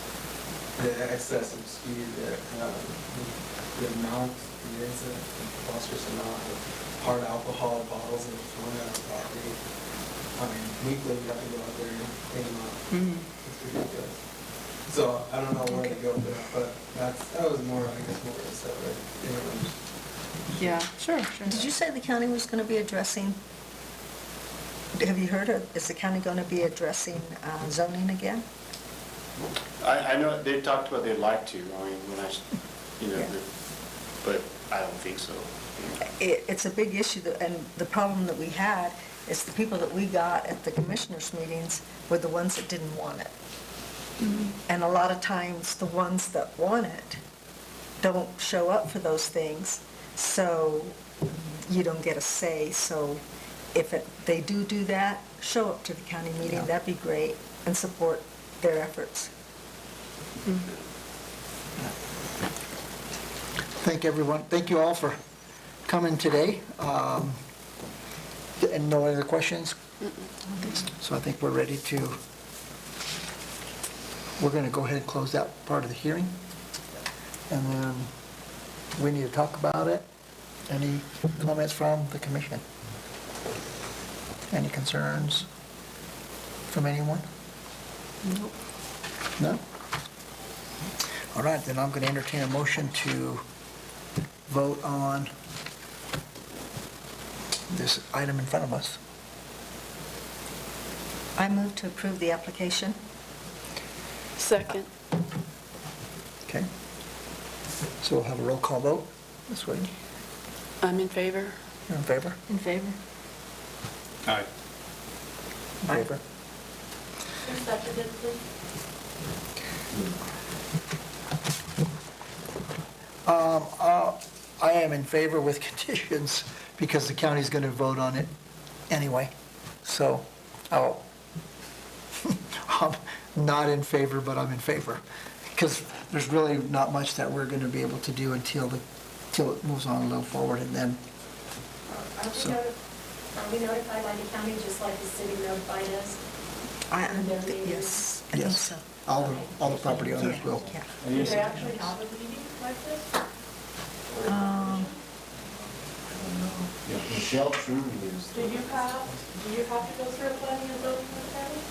the excessive speed, the amount, the incident, the preposterous amount of hard alcohol bottles that were thrown at our property. I mean, weekly we have to go out there and clean them up. It's ridiculous. So I don't know where to go with that, but that was more, I guess, more of a separate, Yeah, sure. Did you say the county was going to be addressing, have you heard, is the county going to be addressing zoning again? I know they talked about they'd like to, I mean, Yeah. but I don't think so. It's a big issue, and the problem that we had is the people that we got at the commissioners' meetings were the ones that didn't want it. And a lot of times, the ones that want it don't show up for those things, so you don't get a say. So if they do that, show up to the county meeting, Yeah. that'd be great, and support their efforts. Thank everyone, thank you all for coming today. And no other questions? So I think we're ready to, we're going to go ahead and close that part of the hearing. And then we need to talk about it. Any comments from the commission? Any concerns from anyone? No? All right, then I'm going to entertain a motion to vote on this item in front of us. I move to approve the application. Second. Okay? So we'll have a roll call vote. Ms. Whitney, I'm in favor. you're in favor? In favor? Aye. In favor? Who seconded, please? I am in favor with conditions because the county's going to vote on it anyway. So I'm not in favor, but I'm in favor. Because there's really not much that we're going to be able to do until it moves on a little forward, and then, So- Are we notified by the county just like the city notified us? Yes, I think Yes. so. all the property owners will. Yeah. Do they actually have a meeting like this? Michelle Trudy is. Do you have to go through a planning and zoning with the county?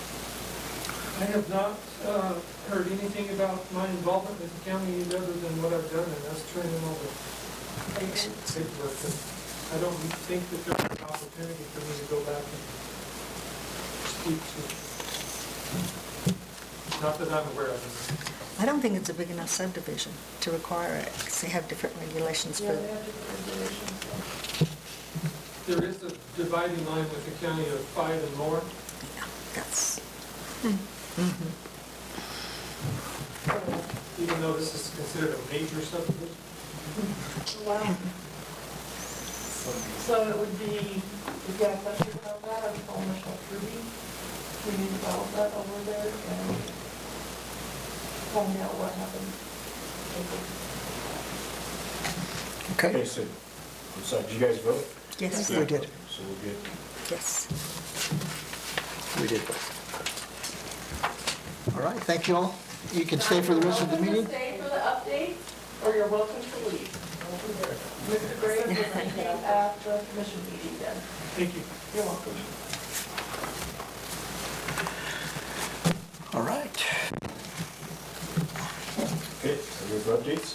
I have not heard anything about my involvement with the county other than what I've done, and that's turning them over paperwork. I don't think that there's an opportunity for me to go back and speak to, not that I'm aware of it. I don't think it's a big enough subdivision to require it, because they have different regulations Yeah, for, they have different regulations. so. There is a dividing line with the county of 5 and more. yeah, that's, Even though this is considered a major subdivision. Wow. So it would be, if you have questions about that, I'd call Michelle Trudy. We need to develop that over there and find out what happened. Okay? So did you guys vote? yes, We did. So we're good. yes. We did. All right, thank you all. You can stay for the rest of the meeting. You're welcome to stay for the update, or you're welcome to leave. Mr. Gray will meet you at the commission meeting then. Thank you. You're welcome. All right. Okay, are you for updates?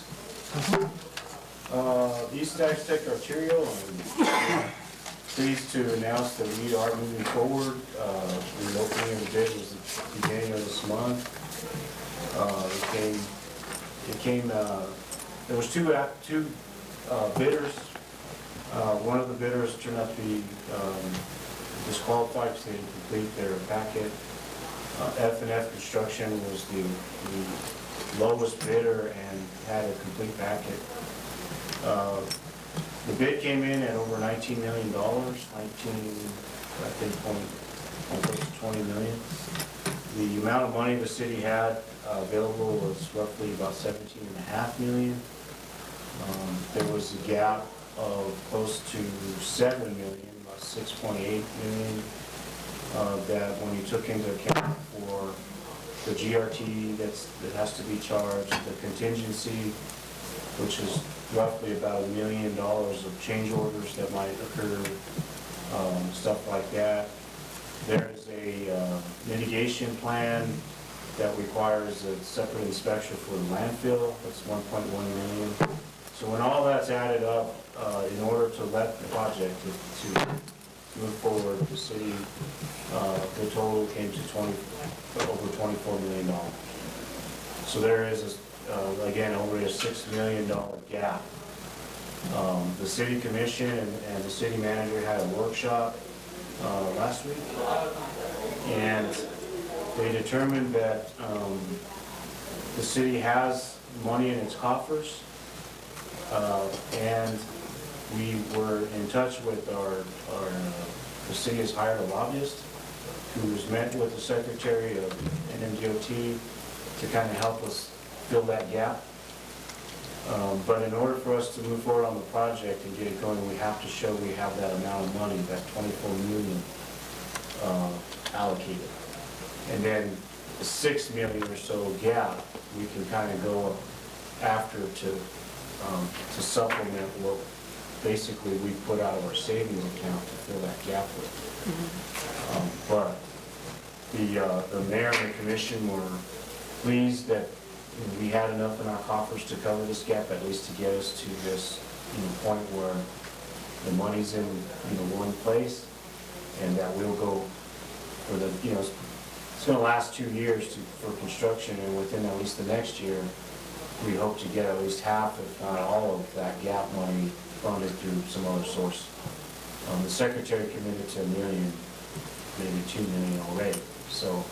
East Aztec Arterial, I'm pleased to announce that we are moving forward. The opening of the bid was at the beginning of this month. There was two bidders. One of the bidders turned out to be disqualified because they didn't complete their packet. F&F Construction was the lowest bidder and had a complete packet. The bid came in at over $19 million, close to $20 million. The amount of money the city had available was roughly about $17.5 million. There was a gap of close to $7 million, about $6.8 million, that when you took into account for the GRT that has to be charged, the contingency, which is roughly about $1 million of change orders that might occur, stuff like that. There is a mitigation plan that requires a separate inspection for the landfill, that's $1.1 million. So when all that's added up, in order to let the project to move forward, the city, the total came to over $24 million. So there is, again, over a $6 million gap. The city commission and the city manager had a workshop last week. And they determined that the city has money in its coffers. And we were in touch with the city has hired a lobbyist who has met with the secretary of NMDOT to kind of help us fill that gap. But in order for us to move forward on the project and get it going, we have to show we have that amount of money, that 24 million allocated. And then the 6 million or so gap, we can kind of go after to supplement what basically we put out of our savings account to fill that gap with. But the mayor and the commission were pleased that we had enough in our coffers to cover this gap, at least to get us to this point where the money's in one place, and that we'll go for the it's going to last 2 years for construction, and within at least the next year, we hope to get at least half, if not all, of that gap money funded through some other source. The secretary committed to $1 million, maybe $2 million already. So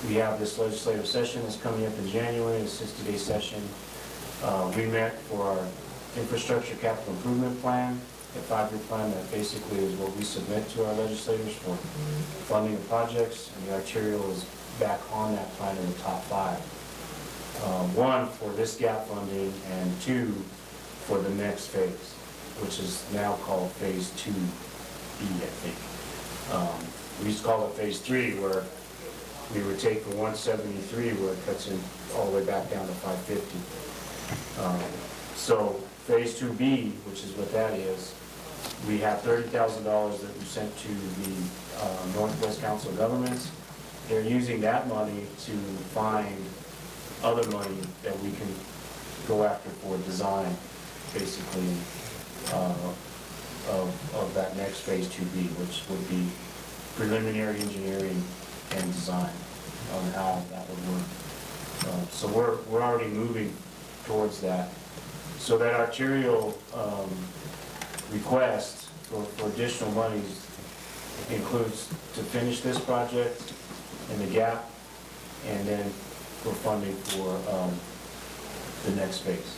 we have this legislative session that's coming up in January, a 60-day session. We met for our infrastructure capital improvement plan, the 5-year plan that basically is what we submit to our legislators for funding of projects, and the arterial is back on that plan in the top 5. 1, for this gap funding, and 2, for the next phase, which is now called Phase 2B, I think. We used to call it Phase 3, where we would take the 173, where it cuts in all the way back down to 550. So Phase 2B, which is what that is, we have $30,000 that we sent to the Northwest Council of Governments. They're using that money to find other money that we can go after for design, basically, of that next Phase 2B, which would be preliminary engineering and design on how that would work. So we're already moving towards that. So that arterial request for additional monies includes to finish this project and the gap, and then for funding for the next phase.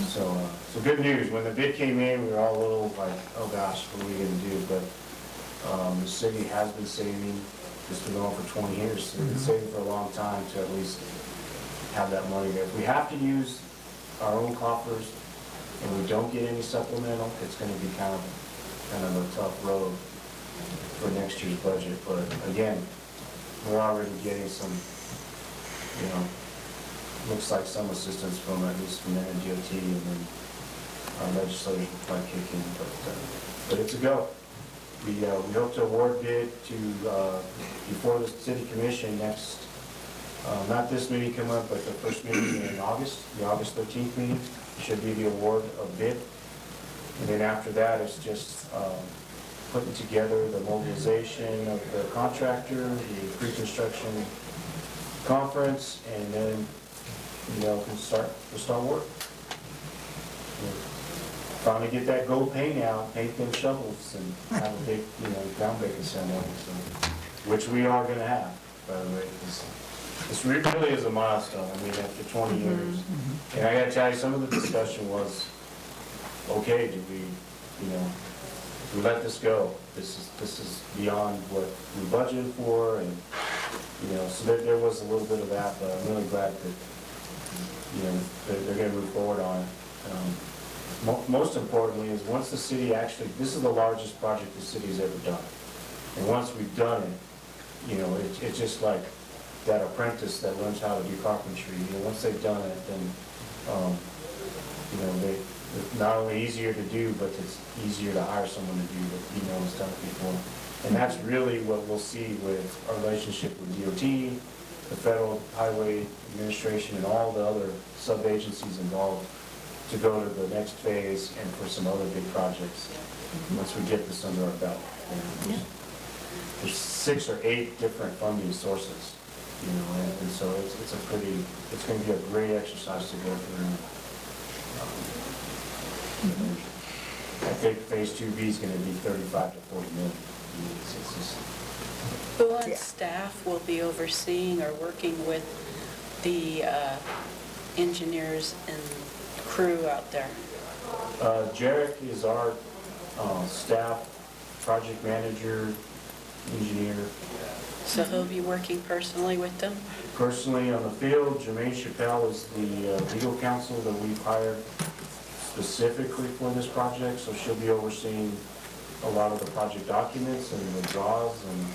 So good news. When the bid came in, we were all a little like, oh gosh, what are we going to do? But the city has been saving. It's been going for 20 years. So we've been saving for a long time to at least have that money there. If we have to use our own coffers and we don't get any supplemental, it's going to be kind of a tough road for next year's budget. But again, we're already getting some, looks like some assistance from, at least from NMDOT, and then our legislators will probably kick in, but it's a go. We hope to award bid to, before the city commission next, not this meeting coming up, but the first meeting in August, the August 13th meeting, should be the award of bid. And then after that, it's just putting together the mobilization of the contractor, the pre-construction conference, and then, we'll start work. Finally get that gold paint out, paint them shovels, and have a big, groundbreaking ceremony, which we are gonna have, by the way. This really is a milestone, after 20 years. And I gotta tell you, some of the discussion was, okay, do we let this go? This is beyond what we budgeted for, and, so there was a little bit of that, but I'm really glad that, they're gonna move forward on it. Most importantly is once the city actually, this is the largest project the city's ever done. And once we've done it, it's just like that apprentice that learns how to do carpentry. Once they've done it, then, it's not only easier to do, but it's easier to hire someone to do that has done it before. And that's really what we'll see with our relationship with DOT, the Federal Highway Administration, and all the other sub-agencies involved to go to the next phase and for some other big projects once we get this under our belt. There's 6 or 8 different funding sources, and so it's going to be a great exercise to go through. I think phase 2B is gonna be 35 to 40 million. It's just, Who on Yeah. staff will be overseeing or working with the engineers and crew out there? Jarek is our staff, project manager, engineer. So he'll be working personally with them? Personally on the field, Jermaine Chappelle is the legal counsel that we've hired specifically for this project, so she'll be overseeing a lot of the project documents and the draws and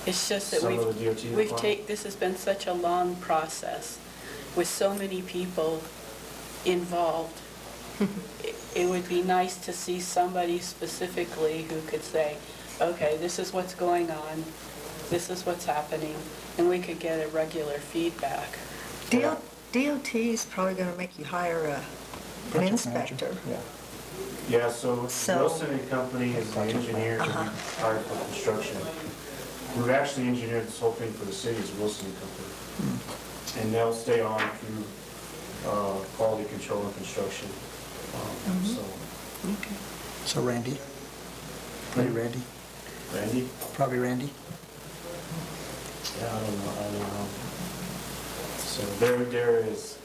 It's just that some of the DOT requirements. this has been such a long process with so many people involved. It would be nice to see somebody specifically who could say, okay, this is what's going on, this is what's happening, and we could get a regular feedback. DOT's probably gonna make you hire an Project manager. inspector. Yeah. Yeah, so So- Wilson and Company is the engineer that we hired for construction. We've actually engineered this whole thing for the city as Wilson and Company. And they'll stay on through quality control and construction. So, So Randy? Maybe Randy? Randy? Probably Randy? Yeah, I don't know. So there is,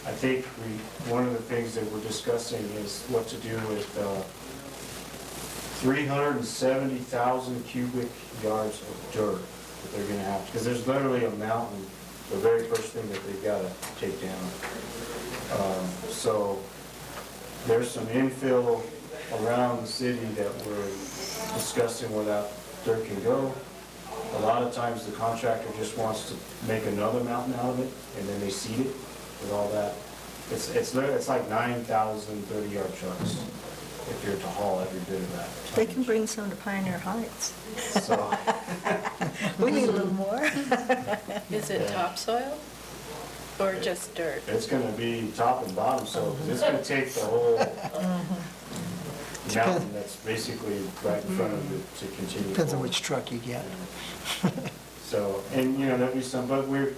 I think one of the things that we're discussing is what to do with 370,000 cubic yards of dirt that they're gonna have, because there's literally a mountain, the very first thing that they've gotta take down. So there's some infill around the city that we're discussing where that dirt can go. A lot of times the contractor just wants to make another mountain out of it, and then they seed it with all that. It's like 9,000 30-yard trucks if you're to haul every bit of that. They can bring some to Pioneer Heights. So, We need a little more. Is it Yeah. topsoil or just dirt? it's gonna be top and bottom, so, 'cause it's gonna take the whole mountain that's basically right in front of it to continue. Depends on forward. which truck you get. So, and, there'll be some, but we're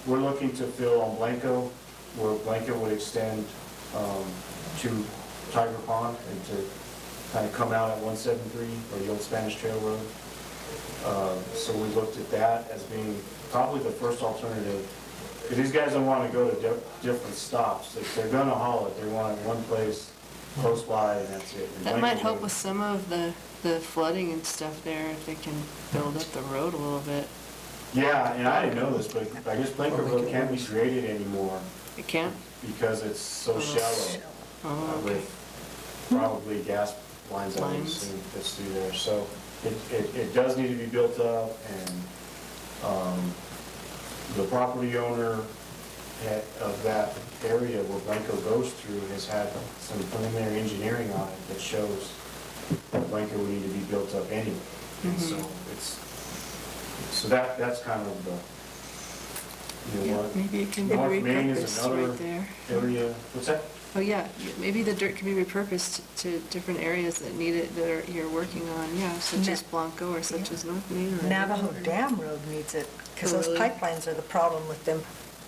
looking to fill on Blanco, where Blanco would extend to Tiger Pond and to kind of come out at 173, or the old Spanish Trail Road. So we looked at that as being probably the first alternative, because these guys don't want to go to different stops. If they're gonna haul it, they want it one place close by, and that's it. And That Blanco might help would- with some of the flooding and stuff there, if they can build up the road a little bit. Yeah, and I didn't know this, but I guess Blanco Road can't be graded anymore It can't? because it's so shallow. Oh, okay. With probably gas lines, I would Lines. assume, that's through there. So it does need to be built up, and the property owner of that area where Blanco goes through has had some preliminary engineering on it that shows that Blanco would need to be built up anyway. And so that's kind of the, Yeah, what, maybe it can be North Main is repurposed another right there. area, what's that? Oh, yeah, maybe the dirt can be repurposed to different areas that need it, that you're working on, yeah, such as Blanco or such as North Main or. Navajo Dam Road needs it, because those Really? pipelines are the problem with them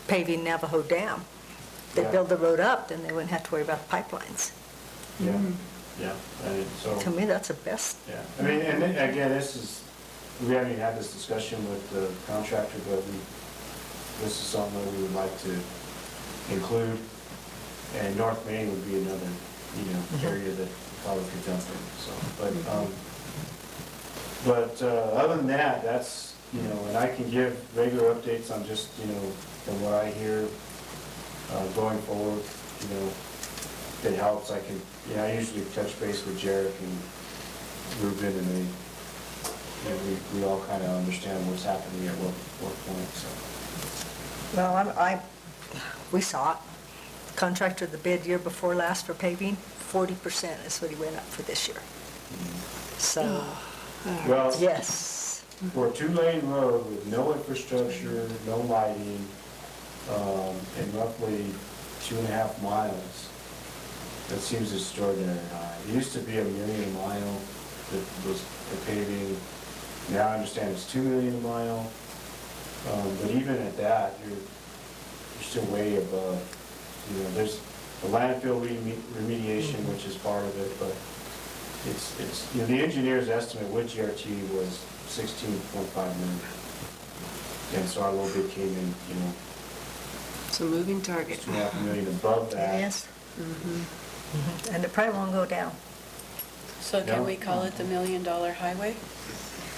paving Navajo Dam. They Yeah. build the road up, then they wouldn't have to worry about the pipelines. Yeah, yeah, and so. To me, that's the best. Yeah, I mean, and then, again, we haven't even had this discussion with the contractor, but this is something that we would like to include. And North Main would be another, area that probably could jump in, so, but other than that, that's, and I can give regular updates on just, from what I hear, going forward, if it helps, I can, I usually touch base with Jarek and Ruben, and they, we all kind of understand what's happening at what point, so. Well, we saw it. Contractor, the bid year before last for paving, 40% is what he went up for this year. So, Well, yes. for a two-lane road with no infrastructure, no lighting, and roughly 2.5 miles, that seems extraordinary high. It used to be $1 million a mile that was for paving. Now I understand it's $2 million a mile. But even at that, you're still way above. There's the landfill remediation, which is part of it, but it's, you know, the engineer's estimate with GRT was 16.5 million. And so our low bid came in, you know, It's a moving target. 2.5 million above that. It is. And it probably won't go down. So Yeah. can we call it the $1 Million Highway?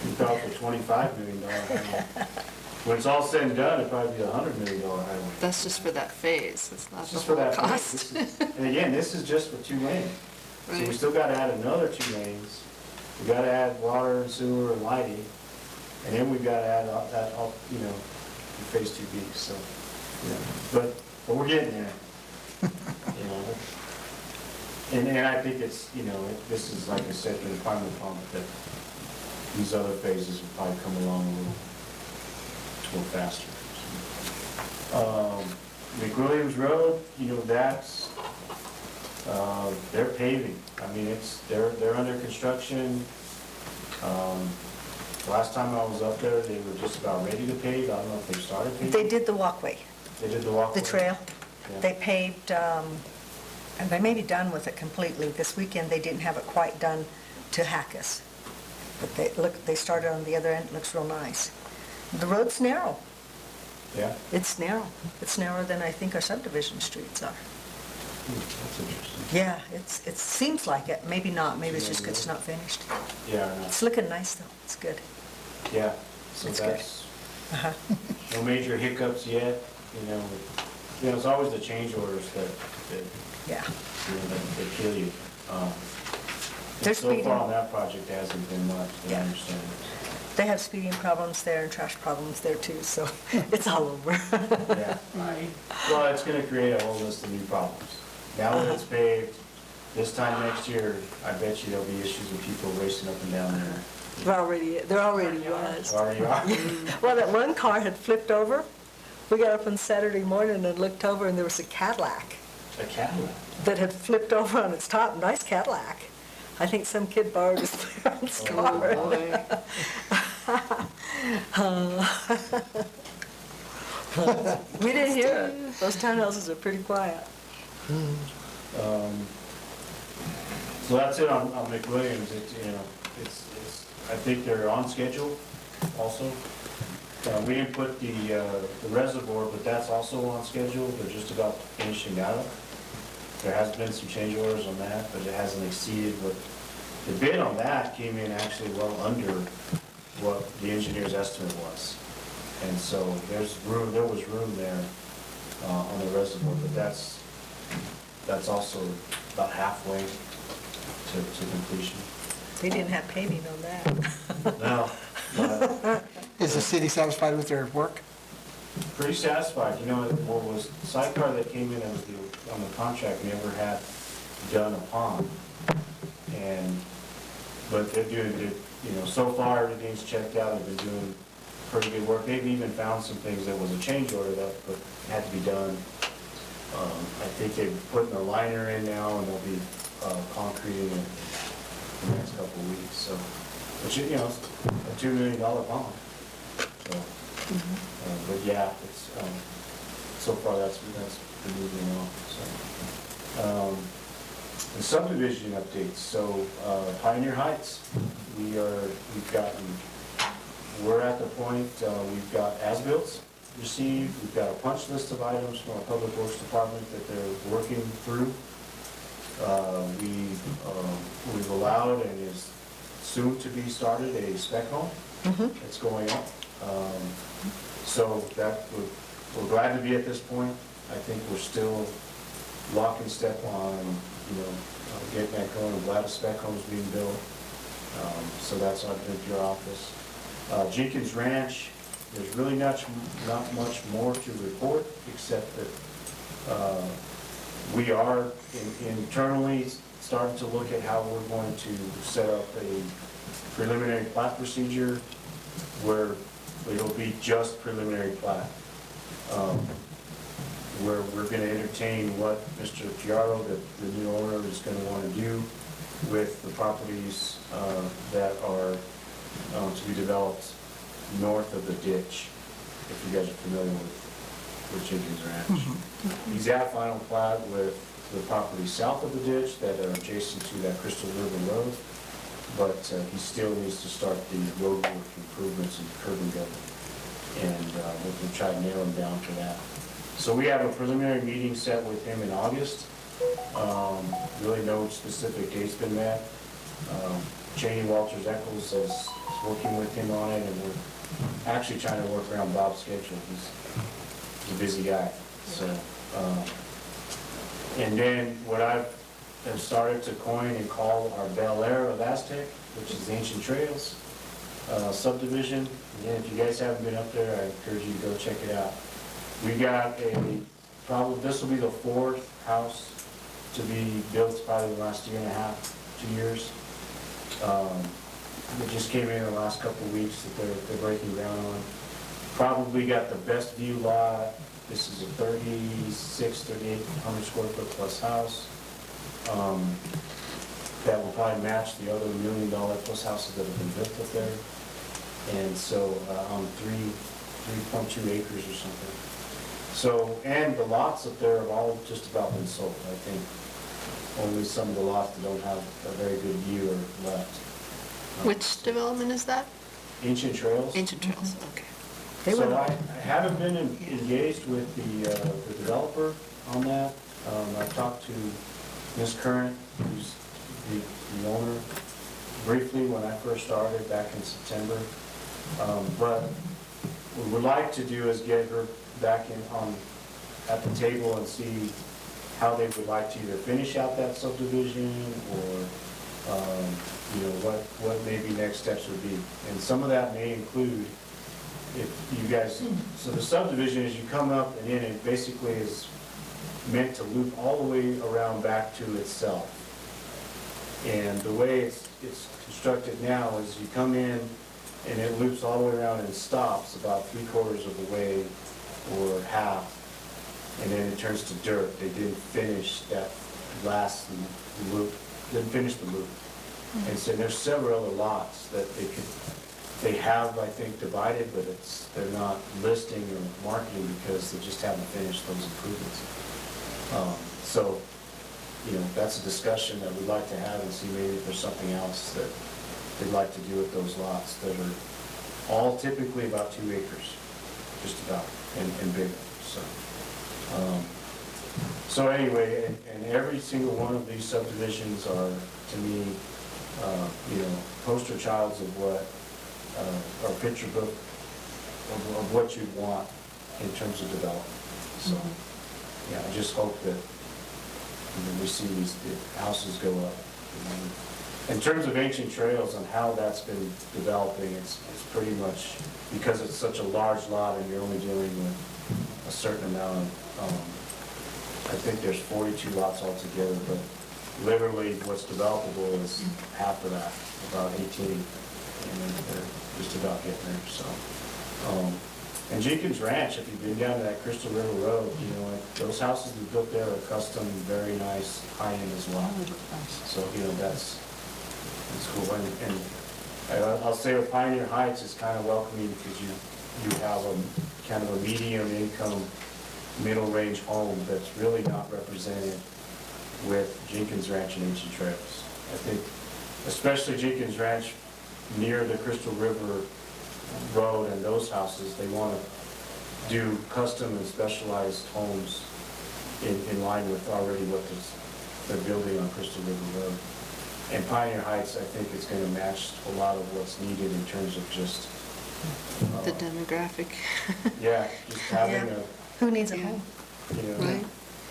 We thought for $25 million highway. When it's all said and done, it'd probably be a $100 million highway. That's just for that phase, that's not It's the just for whole that phase. cost. This is- And again, this is just for 2 lanes. So we Right. still gotta add another 2 lanes. We gotta add water and sewer and lighting. And then we've gotta add that, you know, in phase 2B, so, you know. But we're getting there, you know. And I think it's, you know, this is, like I said, the requirement pump, that these other phases will probably come along a little faster. McWilliams Road, you know, that's, they're paving. I mean, they're under construction. Last time I was up there, they were just about ready to pave. I don't know if they started paving. They did the walkway, They did the walkway. the trail. Yeah. They paved, and they may be done with it completely. This weekend, they didn't have it quite done to Hackus. But they started on the other end, it looks real nice. The road's narrow. Yeah? It's narrow. It's narrower than I think our subdivision streets are. That's interesting. Yeah, it seems like it. Maybe not. Maybe it's just 'cause it's not finished. Yeah, I know. It's looking nice, though. It's good. Yeah, so It's good. that's, Uh-huh. no major hiccups yet, you know. It's always the change orders that, Yeah. you know, that kill you. They're So speeding. far on that project, there hasn't been much, but I Yeah. understand. They have speeding problems there and trash problems there, too, so it's all over. Yeah. Well, it's gonna create a whole list of new problems. Now that it's paved, this time next year, I bet you there'll be issues with people racing up and down there. There already was. Already are. Well, that one car had flipped over. We got up on Saturday morning and looked over, and there was a Cadillac A Cadillac. that had flipped over on its top. Nice Cadillac. I think some kid borrowed his parents' Oh, car. boy. We didn't hear it. Those townhouses are pretty quiet. So that's it on McWilliams. I think they're on schedule also. We didn't put the reservoir, but that's also on schedule. They're just about finishing that up. There has been some change orders on that, but it hasn't exceeded what, the bid on that came in actually well under what the engineer's estimate was. And so there was room there on the reservoir, but that's also about halfway to completion. They didn't have paving on that. No, but Is the city satisfied with their work? pretty satisfied. You know, what was, the sidecar that came in on the contract never had done a pond. But they're doing, you know, so far everything's checked out. They've been doing pretty good work. They've even found some things that was a change order that but had to be done. I think they're putting a liner in now and they'll be concreting it in the next couple of weeks, so. Which, you know, it's a $2 million pond. So, but yeah, it's, so far that's been moving along, so. The subdivision updates, so Pioneer Heights, we're at the point, we've got as-bills received, we've got a punch list of items from our Public Works Department that they're working through. We've allowed and is soon to be started a spec home that's going up. So that, we're glad to be at this point. I think we're still lock and step on, you know, getting that going. I'm glad a spec home's being built. So that's our your office. Jenkins Ranch, there's really not much more to report, except that we are internally starting to look at how we're going to set up a preliminary plat procedure where it'll be just preliminary plat. Where we're going to entertain what Mr. Chiaro, the new owner, is going to want to do with the properties that are to be developed north of the ditch, if you guys are familiar with Jenkins Ranch. He's at final plat with the property south of the ditch that are adjacent to that Crystal River Road, but he still needs to start the road work improvements and curb and gutter. And we'll try to nail him down for that. So we have a preliminary meeting set with him in August. Really no specific date's been met. Cheney Walters Eccles is working with him on it, and we're actually trying to work around Bob's schedule. He's a busy guy, so. And then what I've started to coin and call our Bel Air of Aztec, which is Ancient Trails subdivision. Again, if you guys haven't been up there, I encourage you to go check it out. We got this will be the 4th house to be built, probably the last year and a half, 2 years. It just came in the last couple of weeks that they're breaking ground on. Probably got the best view lot. This is a 3,800 square foot plus house. That will probably match the other $1 million plus houses that have been built up there. And so on 3.2 acres or something. So, and the lots up there have all just about been sold. I think only some of the lots that don't have a very good view are left. Which development is that? Ancient Trails. Ancient Trails, okay. So I haven't been engaged with the developer on that. I've talked to Ms. Current, who's the owner, briefly when I first started back in September. But what we'd like to do is get her back at the table and see how they would like to either finish out that subdivision or what maybe next steps would be. And some of that may include, if you guys, so the subdivision is you come up and then it basically is meant to loop all the way around back to itself. And the way it's constructed now is you come in and it loops all the way around and stops about 3/4 of the way or half, and then it turns to dirt. They didn't finish that last loop, didn't finish the loop. And so there's several other lots that they have, I think, divided, but they're not listing or marketing because they just haven't finished those improvements. So, that's a discussion that we'd like to have and see maybe if there's something else that they'd like to do with those lots that are all typically about 2 acres, just about, and bigger, so. So anyway, and every single one of these subdivisions are, to me, poster childs of what, or picture book of what you'd want in terms of development. So, yeah, I just hope that we see these houses go up. In terms of Ancient Trails and how that's been developing, it's pretty much, because it's such a large lot and you're only dealing with a certain amount of, I think there's 42 lots altogether, but literally what's developable is half of that, about 18, and they're just about getting there, so. And Jenkins Ranch, if you've been down to that Crystal River Road, those houses we built there are custom, very nice, high-end as well. So, that's cool. And I'll say with Pioneer Heights, it's kind of welcoming because you have a kind of a medium income, middle range home that's really not represented with Jenkins Ranch and Ancient Trails. I think, especially Jenkins Ranch near the Crystal River Road and those houses, they want to do custom and specialized homes in line with already what they're building on Crystal River Road. And Pioneer Heights, I think, is going to match a lot of what's needed in terms of just... The demographic. Yeah, just having a... Who needs a home? Right.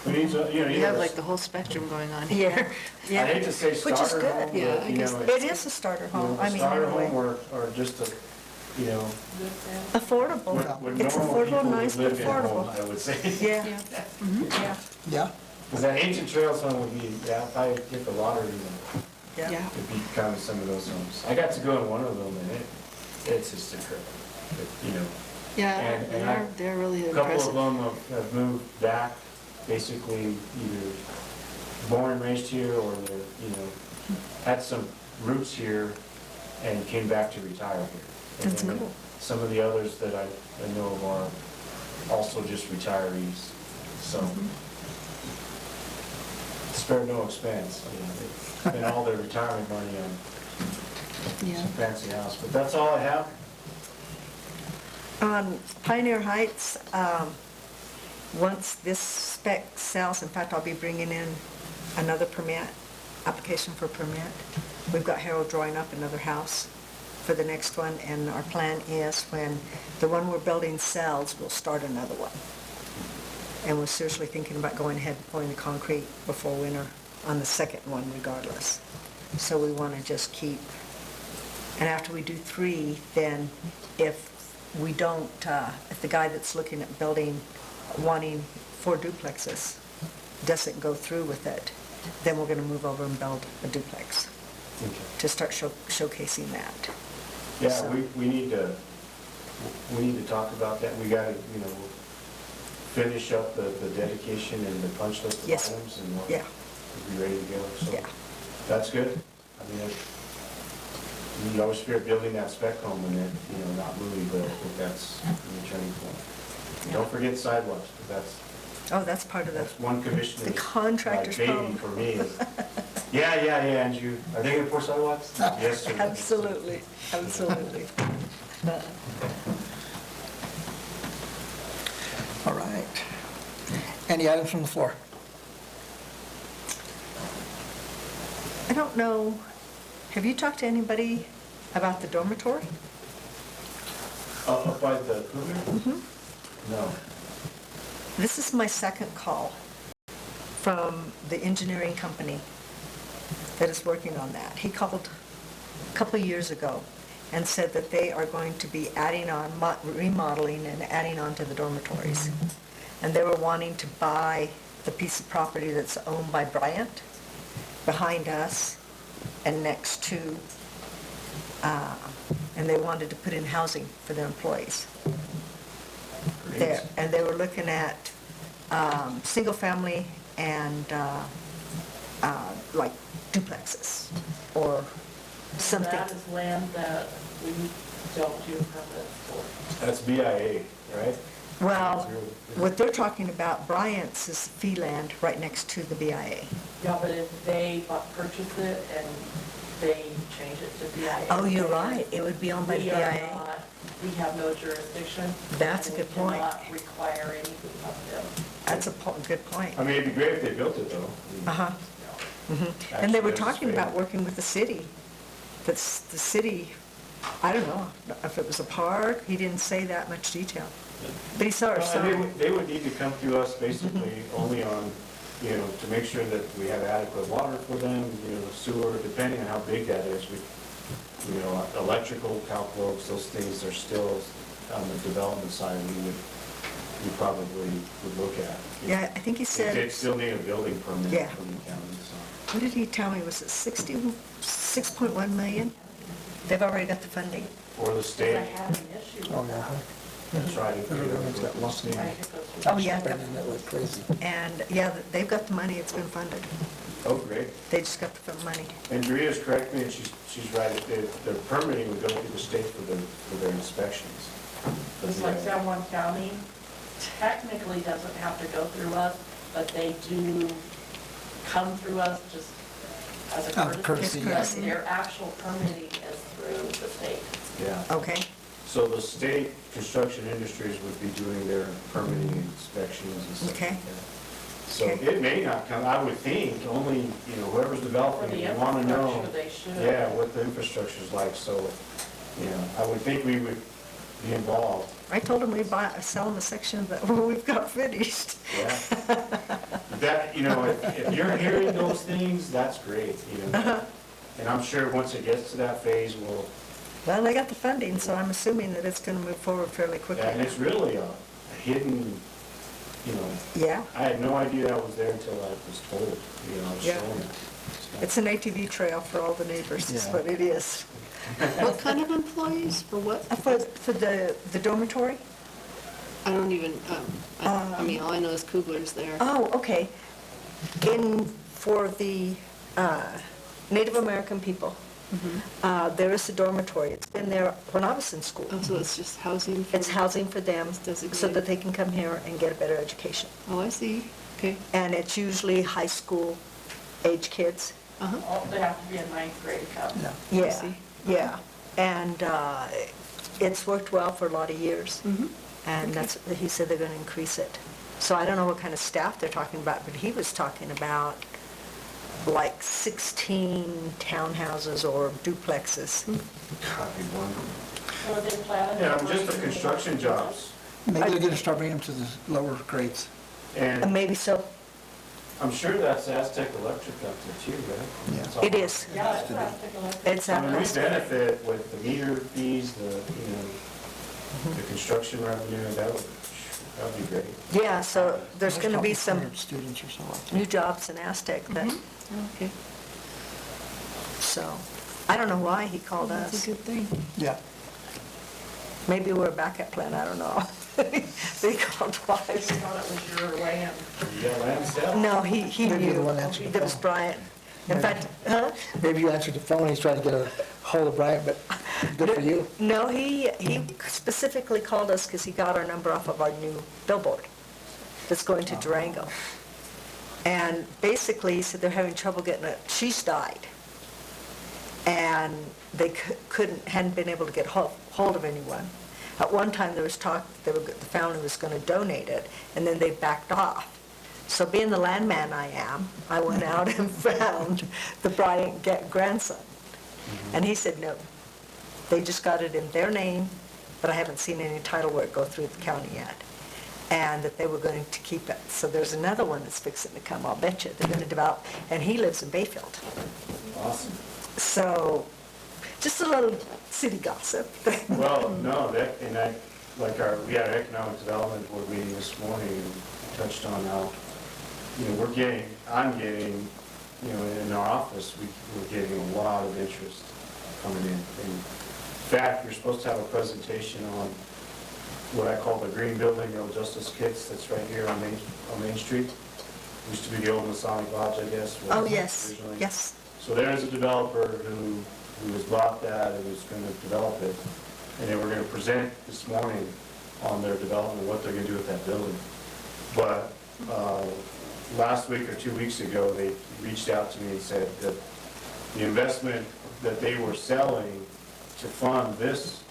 Who needs a, You have like the whole spectrum going on Yeah, here. yeah. I hate to say Which is starter good. home, but, Yeah, I guess It is a starter home, a starter anyway. home or just a, Affordable. what It's normal affordable, people nice, would but live in home, affordable. I would say. Yeah, Yeah. yeah, Yeah? Because that Ancient Trails home would be, if I hit the lottery, yeah. Yeah. it'd be kind of some of those homes. I got to go in one of them and it's just incredible. Yeah, And they're really A couple of impressive. them have moved back, basically either born and raised here or they're, had some roots here and came back to retire here. And That's then cool. Some of the others that I know of are also just retirees, so. spare no expense. You know, they spend all their retirement money on Yeah. some fancy house, but that's all I have. On Pioneer Heights, once this spec sells, in fact, I'll be bringing in another permit, application for permit. We've got Harold drawing up another house for the next one, and our plan is when the one we're building sells, we'll start another one. And we're seriously thinking about going ahead and pouring the concrete before winter on the second one regardless. So we want to just keep, and after we do 3, then if we don't, if the guy that's looking at building, wanting 4 duplexes, doesn't go through with it, then we're going to move over and build a duplex to start showcasing that. Yeah, So- we need to talk about that. We gotta, finish up the dedication and the punch list of Yes. items and we'll Yeah. be ready to go. So Yeah. that's good. I mean, you always fear building that spec home and then, not moving, but I think that's the turning point. Don't forget sidewalks, because Oh, that's part of that's one commissioner's the contractor's baby problem. for me is, yeah, Andrew, are they gonna pour sidewalks? Yes, sir. Absolutely, absolutely. All right. Any items from the floor? I don't know, have you talked to anybody about the dormitory? Up by the Cougar? No. This is my second call from the engineering company that is working on that. He called a couple of years ago and said that they are going to be adding on, remodeling and adding on to the dormitories. And they were wanting to buy the piece of property that's owned by Bryant behind us and next to, and they wanted to put in housing for their employees there. And they were looking at single family and like duplexes or something. That is land that we don't do permits for. That's BIA, right? Well, what they're talking about, Bryant's is fee land right next to the BIA. Yeah, but if they purchase it and they change it to BIA. Oh, you're right, it would be owned by the We are BIA. not, we have no jurisdiction. That's a and good point. We cannot require anything of them. That's a good point. I mean, it'd be great if they built it, though. Uh-huh. And they were talking about working with the city. That's the city, I don't know if it was a park, he didn't say that much detail. But he saw our Well, sign. They would need to come to us basically only on, to make sure that we have adequate water for them, sewer, depending on how big that is. Electrical, calculus, those things are still on the development side, we probably would look at. Yeah, I think he said, They'd still need a building permit Yeah. from the county, so. what did he tell me, was it 6.1 million? They've already got the funding. For the Because I state, had an issue Oh, with that. that's right. Everyone's got lots of I money. had to go through. Oh, yeah, Spending it like crazy. and, yeah, they've got the money, it's been funded. Oh, great. They just got the money. And Maria's correct me, and she's right, the permitting would go through the state for their inspections. Just like San Juan County technically doesn't have to go through us, but they do come through us just as a Out of courtesy, yes. Their actual permitting is through the state. Yeah. Okay, So the state construction industries would be doing their permitting inspections and stuff Okay. like that. So Okay. it may not come, I would think, only, whoever's For developing the it, want to know. infrastructure, they should. Yeah, what the infrastructure's like, so, I would think we would be involved, I told them we'd sell them a section that we've got finished. yeah. That, if you're hearing those things, that's great, And I'm sure once it gets to that phase, we'll, Well, they got the funding, so I'm assuming that it's gonna move forward fairly quickly. and it's really a hidden, Yeah, I had no idea that was there until I was told, I was Yeah. shown it. it's an ATV trail for all the neighbors, is Yeah. what it is. What kind of employees, for what? For the dormitory? I don't even, I mean, all I know is Kugler's there. Oh, okay. For the Native American people, there is a dormitory. It's been there when I was in school. Oh, so it's just housing for? It's housing for them so Designated. that they can come here and get a better education. Oh, I see, okay. And it's usually high school age kids. Oh, they have to be in ninth grade, No. Yeah, see. yeah. And it's worked well for a lot of years. And that's, he said they're going to increase it. So I don't know what kind of staff they're talking about, but he was talking about like 16 townhouses or duplexes. Or they plan. Yeah, just the construction jobs. Maybe they're gonna start bringing them to the lower grades. And And maybe so, I'm sure that's Aztec Electric up there too, right? Yeah. It's all- it is. Yeah, it's plastic electric. It's I mean, we that. benefit with the meter fees, the construction revenue, that'd be great. Yeah, so there's going to be some 100 students or so. I think. new jobs in Aztec that, Okay, so, I don't know why he called that's us. a good thing. Yeah. Maybe we're a backup plan, I don't know. They called I twice. thought it was your land. You got land sale? No, he Maybe knew. the one answered the That was phone. Bryant. In fact, huh? Maybe you answered the phone, he's trying to get a hold of Bryant, but good for you. No, he specifically called us because he got our number off of our new billboard that's going to Durango. And basically, he said they're having trouble getting it, she's died. And they hadn't been able to get hold of anyone. At one time, there was talk that the family was going to donate it, and then they backed off. So being the landman I am, I went out and found the Bryant grandson. And he said, no, they just got it in their name, but I haven't seen any title work go through the county yet. And that they were going to keep it. So there's another one that's fixing to come, I'll bet you. They're going to develop, and he lives in Bayfield. Awesome. So, just a little city gossip. Well, no, we had an economic development board meeting this morning and touched on how, I'm getting, in our office, we're getting a lot of interest coming in. In fact, you're supposed to have a presentation on what I call the green building, Real Justice Kits, that's right here on Main Street. Used to be the old Masonic Lodge, I guess. Oh, yes, originally. yes. So there's a developer who has bought that and is going to develop it. And they were going to present this morning on their development, what they're going to do with that building. But last week or 2 weeks ago, they reached out to me and said that the investment that they were selling to fund this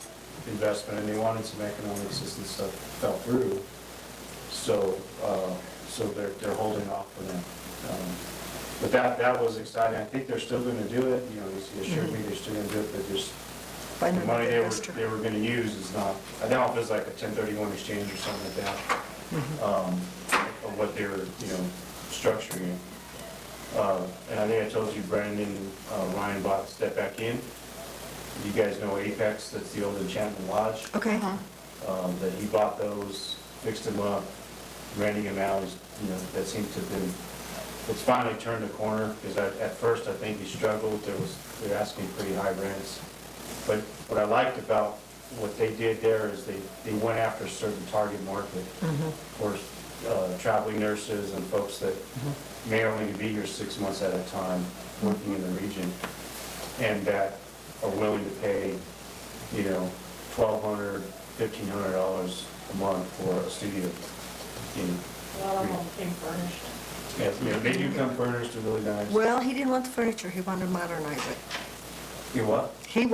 investment, and they wanted some economic assistance stuff, fell through. So they're holding off for them. But that was exciting. I think they're still going to do it. He assured me they're still going to do it, but just Find the another money investor. they were going to use is not, I don't know if it's like a 1031 exchange or something like that, of what they were, structuring it. And I think I told you Brandon, Ryan bought Step Back In. You guys know Apex, that's the old Enchantment Lodge. Okay. That he bought those, fixed them up, renting them out, that seemed to have been, it's finally turned a corner, because at first I think he struggled, they were asking pretty high rents. But what I liked about what they did there is they went after a certain target market for traveling nurses and folks that may only be here 6 months at a time, working in the region, and that are willing to pay, $1,200, $1,500 a month for a studio. A lot of them came furnished. They do come furnished, they're really nice. Well, he didn't want the furniture, he wanted to modernize it. You what? He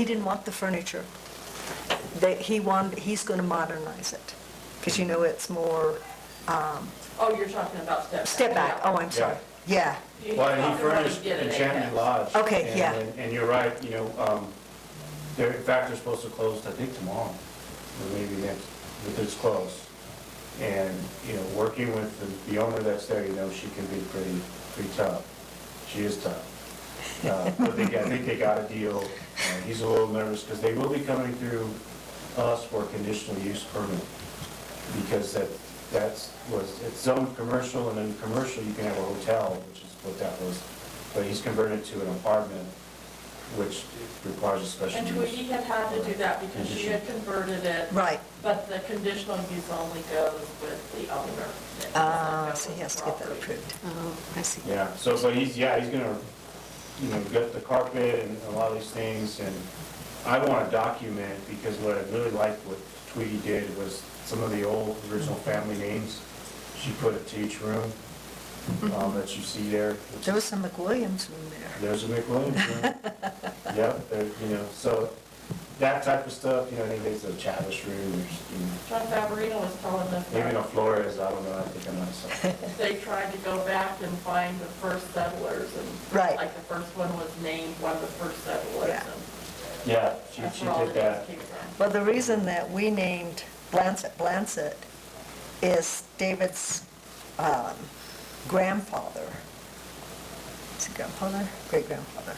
didn't want the furniture. He's going to modernize it, because it's more, Oh, you're talking about Step Back. step back, oh, I'm sorry, yeah. Well, and he furnished Enchantment Lodge. Okay, and- yeah. And you're right, in fact, they're supposed to close, I think, tomorrow, or maybe next, but it's closed. And, working with the owner that's there, she can be pretty tough. She is tough. But I think they got a deal. He's a little nervous because they will be coming through us for a conditional use permit. Because it's zoned commercial, and in commercial you can have a hotel, which is what that was. But he's converted to an apartment, which requires a special And use. Tweety had to do that because she had converted it. Right. But the conditional use only goes with the owner. It doesn't go So he with has the to get that property. approved. Oh, I see. Yeah, but he's gonna, get the carpet and a lot of these things, and I wanna document, because what I really liked what Tweety did was some of the old original family names, she put it to each room, that you see there. There was some McWilliams room there. There's a McWilliams room. Yep, there, you know, so that type of stuff, you know, I think there's a Chavis room, there's, you know, John Favorino was telling us even a that Flores, I don't know, I think I might have saw. they tried to go back and find the first settlers, and Right. like the first one was named one of the first settlers, Yeah. and Yeah, that's she where all did the names that. came from. Well, the reason that we named Blancett is David's grandfather. Is it grandfather? Great-grandfather.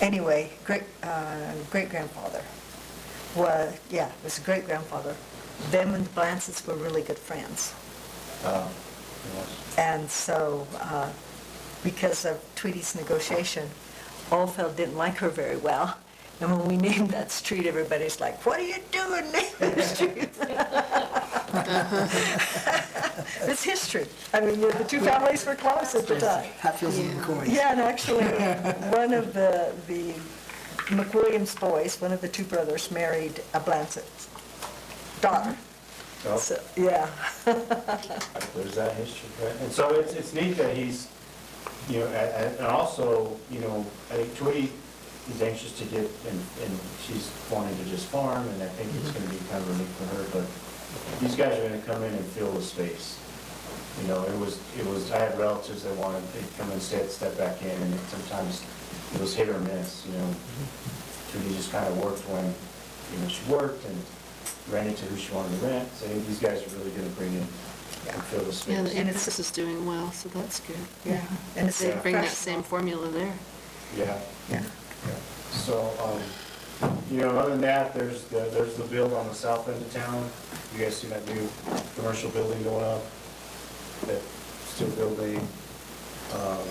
Anyway, great-grandfather was a great-grandfather. Them and the Blancetts were really good friends. Yes. And so, because of Tweedy's negotiation, Oldfield didn't like her very well. And when we named that street, everybody's like, what are you doing naming the street? It's history. I mean, the two families were close at the time. Hatfields and McCoys. Yeah, and actually, one of the McWilliams boys, one of the two brothers, married a Blancett's daughter. So, So, yeah. there's that history, right? And so it's neat that he's, you know, and also, you know, I think Tweety is anxious to get, and she's wanting to just farm, and I think it's gonna be kind of unique for her, but these guys are gonna come in and fill the space. You know, it was, I had relatives that wanted, they'd come and step back in, and sometimes it was hit or miss, you know. Tweety just kind of worked when, you know, she worked and ran into who she wanted to rent, so I think these guys are really gonna bring in and fill the Yeah, space. the Apex is doing well, so that's good. Yeah. And it's They bring that professional. same formula there. Yeah. Yeah. So, you know, other than that, there's the build on the south end of town. You guys see that new commercial building going up? That still building,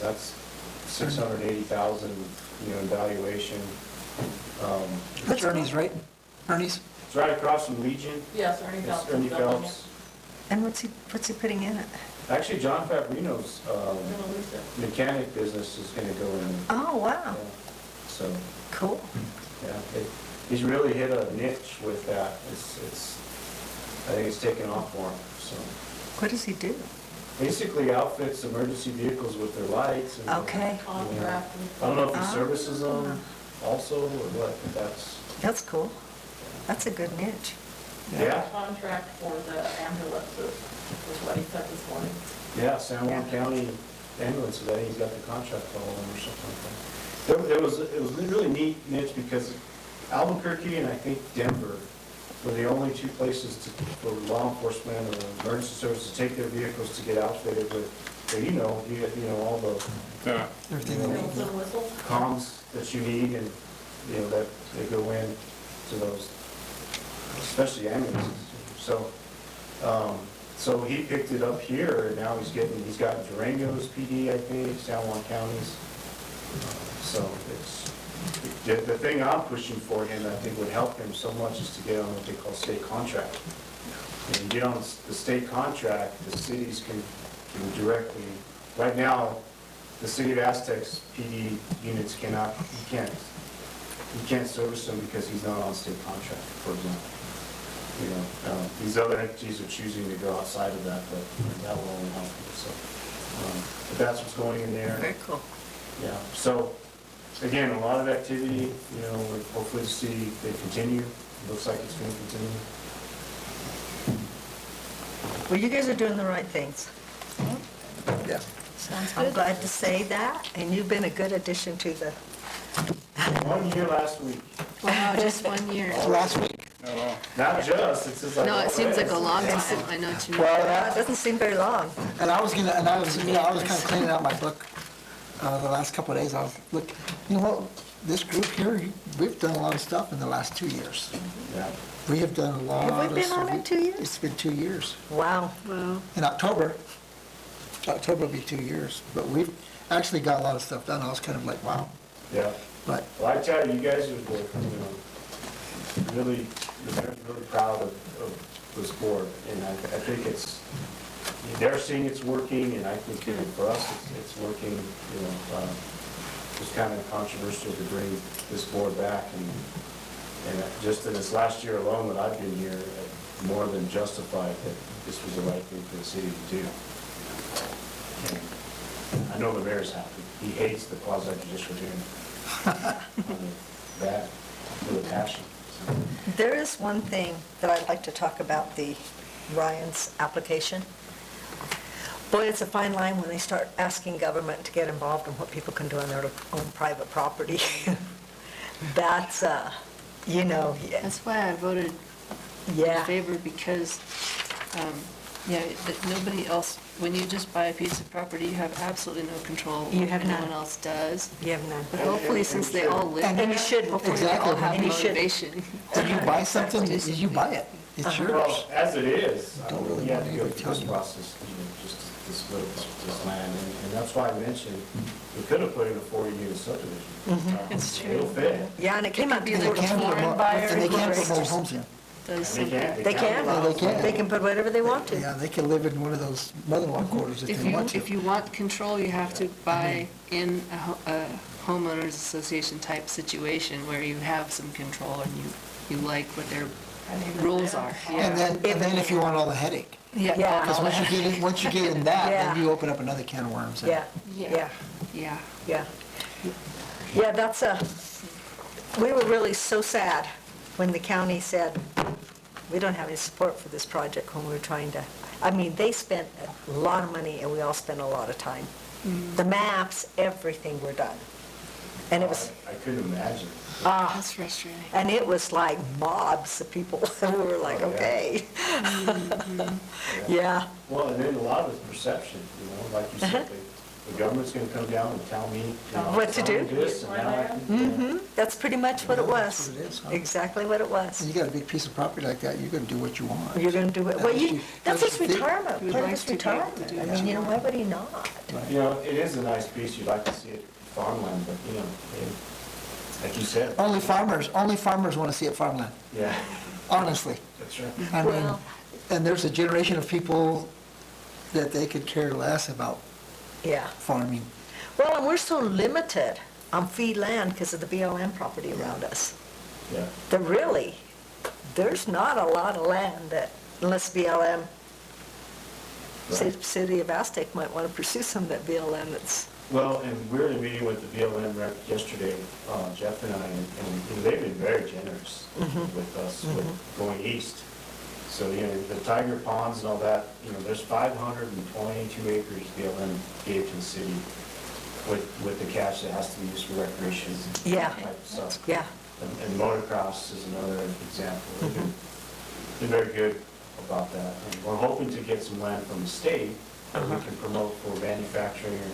that's 680,000, you know, in valuation. That's Ernie's, right? Ernie's? It's right across from Legion. Yes, Ernie It's Phelps. Ernie is building it. Phelps. And what's he putting in it? Actually, John Fabrino's We're gonna lose it. mechanic business is gonna go in. Oh, wow. Yeah. So, Cool. yeah, he's really hit a niche with that. I think it's taken off for him, so. What does he do? Basically outfits emergency vehicles with their lights. And, Okay. you know, Contract. I don't know if he Ah. services them also or what, but That's cool. That's a good niche. yeah, Contract for the ambulances, is what he said this morning. yeah, San Juan Yeah. County ambulance, I think he's got the contract all over or something like that. It was a really neat niche because Albuquerque and I think Denver were the only two places for law enforcement or emergency services to take their vehicles to get outfitted with, so you know, all the Yeah. Everything they Bells need. and whistles. comms that you need and, you know, that they go in to those, especially ambulances. So, so he picked it up here and now he's got Durango's PD, I think, San Juan County's. So the thing I'm pushing for him, that I think would help him so much is to get on what they call state contract. And you get on the state contract, the cities can directly, right now, the city of Aztecs PD units you can't service him because he's not on state contract, for example. You know, these other entities are choosing to go outside of that, but that will only help you, so. But that's what's going in there. Very cool. Yeah, so, again, a lot of activity, you know, we're hopefully to see they continue. Looks like it's gonna continue. Well, you guys are doing the right things. Yeah. Sounds I'm good. glad to say that, and you've been a good addition to the, 1 year last week. Wow, just 1 year. Last week. Not just, it's just like. No, it seems like a long time. I know what you mean. Well, that doesn't seem very long. and I was kind of cleaning out my book, the last couple of days. I was looking, you know what, this group here, we've done a lot of stuff in the last 2 years. Yeah. We have done a lot of stuff. Have we been on it 2 years? It's been 2 years. Wow. Wow. In October will be 2 years, but we've actually got a lot of stuff done. I was kind of like, wow. Yeah. But Well, I tell you, you guys are, you know, really, they're really proud of this board, and I think they're seeing it's working, and I think, you know, for us, it's working, you know, it's kind of controversial to bring this board back, and just in this last year alone that I've been here, more than justified that this was the right thing for the city to do. I know the mayor's happy. He hates the quasi judicial hearing. That, with a passion. So, There is one thing that I'd like to talk about, the Ryan's application. Boy, it's a fine line when they start asking government to get involved in what people can do on their own private property. That's, you know, That's why I voted in yeah, favor, because, yeah, that nobody else, when you just buy a piece of property, you have absolutely no control. You have No none. one else does. you have none. But hopefully, since they all live And there, you shouldn't. hopefully they Exactly. all have And you shouldn't. motivation. When you buy something, you buy it. It's yours. Well, as it is, Don't really you have want to go anybody through telling this you. process, just to split this land. And that's why I mentioned, we could have put in a 40-unit subdivision. It's true. It'll fit. Yeah, and it came out be to like the a foreign foreign buyer. And they can't put buyer. mobile homes in. Does And something. They can. Yeah, they can. They can put whatever they want to. Yeah, they can live in one of those mother-in-law quarters if they want to. If you want control, you have to buy in a homeowners association type situation where you have some control and you like what their rules are. And then if you want all the headache. Yeah. Because once you get in that, then Yeah. you open up another can of worms. Yeah, yeah, Yeah. yeah. Yeah, that's we were really so sad when the county said, we don't have any support for this project when we were trying to, I mean, they spent a lot of money and we all spent a lot of time. The maps, everything were done. And it was, I couldn't imagine. That's frustrating. and it was like mobs of people who were like, Oh, yeah. okay. Yeah, Well, and then a lot of it's perception, you know, like you said, the government's gonna come down and tell me, you know, What to tell me do? this, and now I can, that's pretty much what it Yeah, was. that's what it is, huh? Exactly what it And was. you got a big piece of property like that, you're gonna do what you want. You're gonna do it, well, that's his retirement, We'd part of like his to be able to retirement. do I that. mean, you know, why would he not? you know, it is a nice piece, you'd like to see it farmland, but, you know, like you said, Only farmers want to see it farmland, yeah, honestly. that's right. I mean, Well- and there's a generation of people that they could care less about Yeah. farming. Well, and we're so limited on fee land because of the BLM property around us. Yeah, That really, there's not a lot of land that, unless BLM, right. City of Aztec might want to pursue some of that BLM that's, Well, and we were in a meeting with the BLM rep yesterday, Jeff and I, and you know, they've been very generous with us, with going east. So, you know, the Tiger Ponds and all that, you know, there's 522 acres BLM gave to the city with the cash that has to be used for recreation. Yeah. Type of stuff. yeah. And motocross is another example. They've been very good about that. And we're hoping to get some land from the state that we can promote for manufacturing or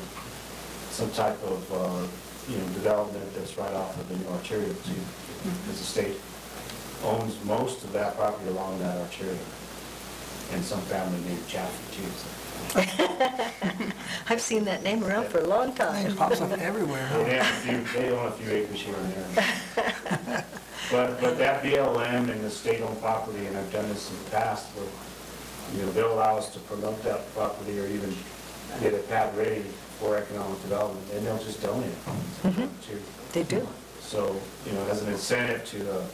some type of, you know, development that's right off of the new arterial too. Because the state owns most of that property along that arterial. And some family named Chaffee too. So I've seen that name around for a long time. It pops up everywhere, They huh? have they own a few acres here and there. But that BLM and the state-owned property, and I've done this in the past, where, you know, they'll allow us to promote that property or even get a pad ready for economic development, and they'll just donate it to. They do. So, you know, as an incentive to a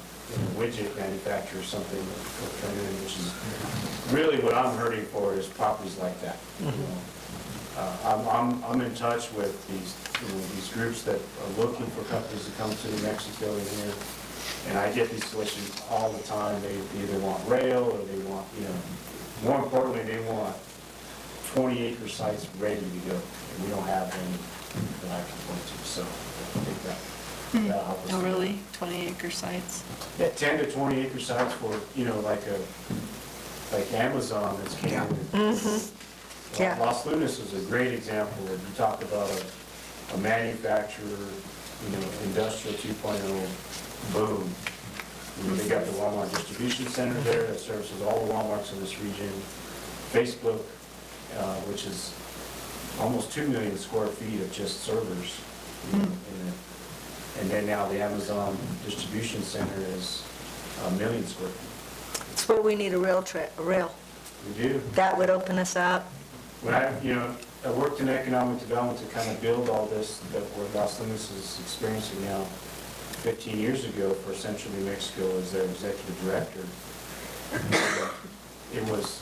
widget manufacturer or something, will come in, which is really what I'm hurting for is properties like that. You know. I'm in touch with these, you know, these groups that are looking for companies to come to New Mexico and here. And I get these solicitations all the time. They either want rail or they want, you know, more importantly, they want 20-acre sites ready to go. And we don't have any that I can point to, so I think that'll help us. Oh, really? 20-acre sites? Yeah, 10 to 20-acre sites for, you know, like Amazon that's came in. Yeah. Las Lunas is a great example. If you talk about a manufacturer, you know, industrial 2.0 boom. You know, they got the Walmart distribution center there that services all the Walmarts in this region. Facebook, which is almost 2 million square feet of just servers. You know, in it. And then now the Amazon distribution center is 1 million square feet. It's where we need a rail. We do. That would open us up. When I worked in economic development to kind of build all this that what Las Lunas is experiencing now. 15 years ago for Central New Mexico as their executive director. It was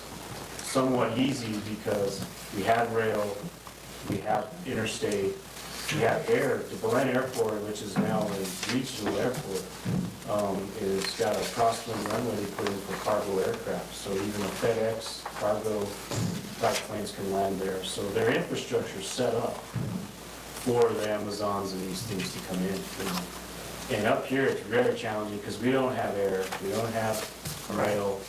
somewhat easy because we had rail, we have interstate, we have air, the Belen Airport, which is now a regional airport, is got a crosswind runway they put in for cargo aircraft, so even a FedEx cargo type planes can land there. So their infrastructure's set up for the Amazons and these things to come in, you know. And up here, it's very challenging because we don't have air, we don't have rail,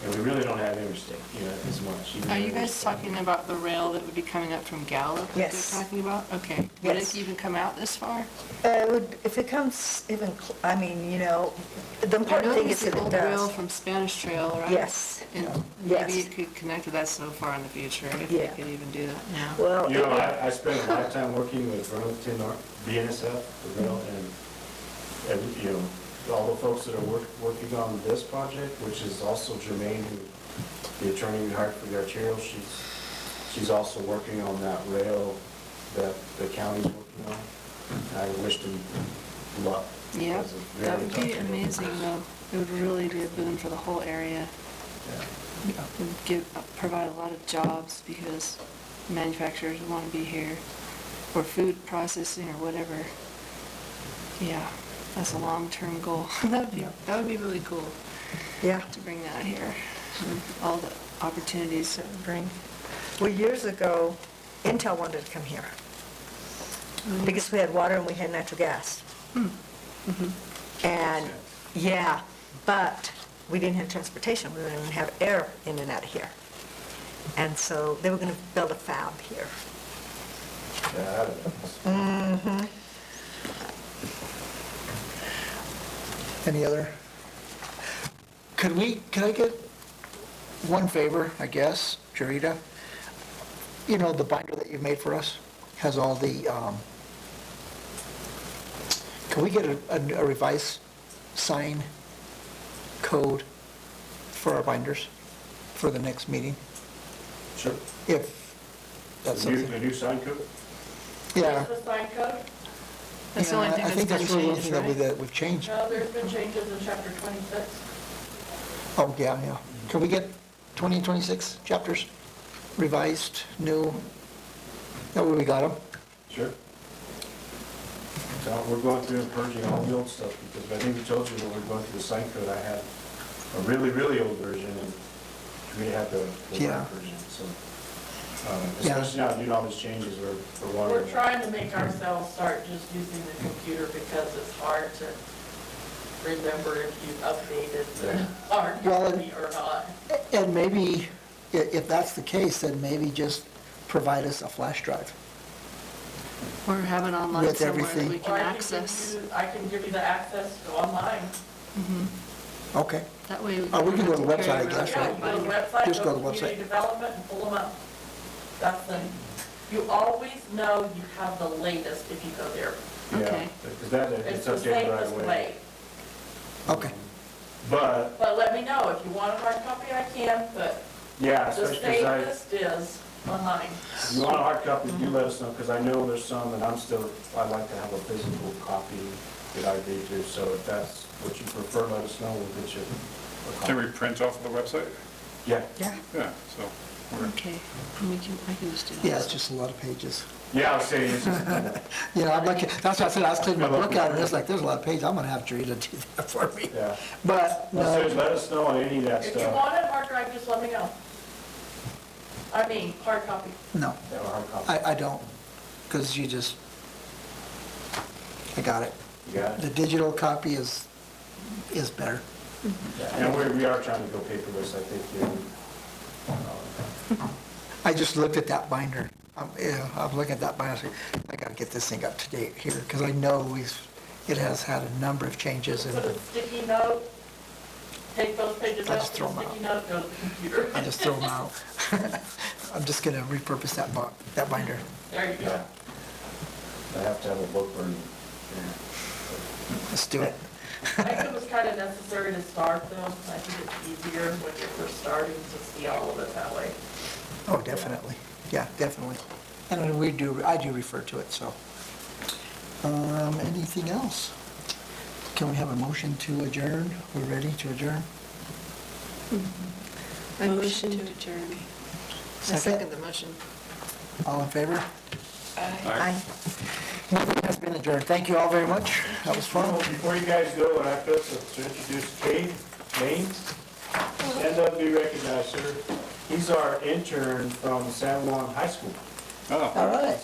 and we really don't have interstate, you know, as much. even Are you though guys it's- talking about the rail that would be coming up from Gallup? that Yes. You're talking about? Okay. Would Yes. it even come out this far? If it comes even, I mean, you know, the I important know thing there's is that the it old rail does. from Spanish Trail, right? Yes. And Yes. maybe it could connect to that so far in the future, if Yeah. they could even do that now. Well, You know, I spent a lifetime working with Burlington, BNSF, the rail, and, you know, all the folks that are working on this project, which is also Jermaine, the attorney we hired for the arterial, she's also working on that rail that the county's working on. And I wish them luck. Yeah, because it's that very would tough be to do. amazing, though. It would really be a boon for the whole area. Yeah. It would provide a lot of jobs because manufacturers would want to be here, or food processing or whatever. Yeah, that's a long-term goal. That would be really cool yeah. to bring that here, and all the opportunities that would bring. Well, years ago, Intel wanted to come here because we had water and we had natural gas. And, yeah, but we didn't have transportation. We didn't even have air in and out of here. And so they were going to build a fab here. Yeah, that is. Any other? Can I get one favor, I guess, Jarita? You know, the binder that you made for us has all the, can we get a revised sign code for our binders for the next meeting? Sure. If that's The something. new sign code? Yeah. Where's the sign code? That's the only Yeah, thing I think that's that's been the only changed, thing right? that we've changed. No, there's been changes in chapter 26. Oh, yeah. Can we get 20 and 26 chapters revised, new? That way we got them? Sure. So we're going through and purging all the old stuff, because I think we told you when we were going through the sign code, I had a really, really old version, and we had the Yeah. right version, so. Yeah. Especially now doing all these changes, we're We're wondering. trying to make ourselves start just using the computer because it's hard to remember if you've updated the hard Well, copy or not. And maybe, if that's the case, then maybe just provide us a flash drive. Or have it online With somewhere that everything. we Or can I access. I can give you the access to online. Okay. That way. Oh, we can go to the take care website, I of guess, Yeah, right? you go to the website, Just go to the community website. development and pull them up. That's the, you always know you have the latest if you go there. Okay. Because that, It's it's the updated right safest away. way. Okay. But, But let me know, if you want a hard copy, I can, but yeah, the especially because I, safest is online. if you want a hard copy, do let us know, because I know there's some, and I'd like to have a physical copy that I agree to, so if that's what you prefer, let us know, we'll get you a copy. Can we print off of the website? Yeah. Yeah. Yeah, so. Okay, I can just do that. Yeah, it's just a lot of pages. Yeah, I was saying, it's just, You know, I'm like, that's what I said, I was cleaning my book out, and it's like, there's a lot of pages, I'm gonna have Jarita do that for me. yeah. But, So no, let us know on any of that If you stuff. want it hard drive, just let me know. I mean, hard copy. no, Yeah, a hard copy. I don't, because I got it. You got The it? digital copy is better. Yeah, and we are trying to go paperless, I think, here. I just looked at that binder. I'm looking at that binder, I said, I gotta get this thing up to date here, because I know it has had a number of changes, and Put a sticky note, take those pages I out, just put throw a 'em out. sticky note, go to the computer. I just throw them out. I'm just gonna repurpose that binder. There you go. Yeah. I have to have a book burning. Let's do it. I think it was kind of necessary to start though. I think it's easier when you're first starting to see all of it that way. Oh, definitely. Yeah, definitely. And I do refer to it, so. Anything else? Can we have a motion to adjourn? We're ready to adjourn? Motion to adjourn. I second the motion. All in favor? Aye. Meeting has been adjourned. Thank you all very much. That was fun. Before you guys go, what I felt to introduce Cade Maines. Stand up, be recognized, sir. He's our intern from San Juan High School. Oh. All right.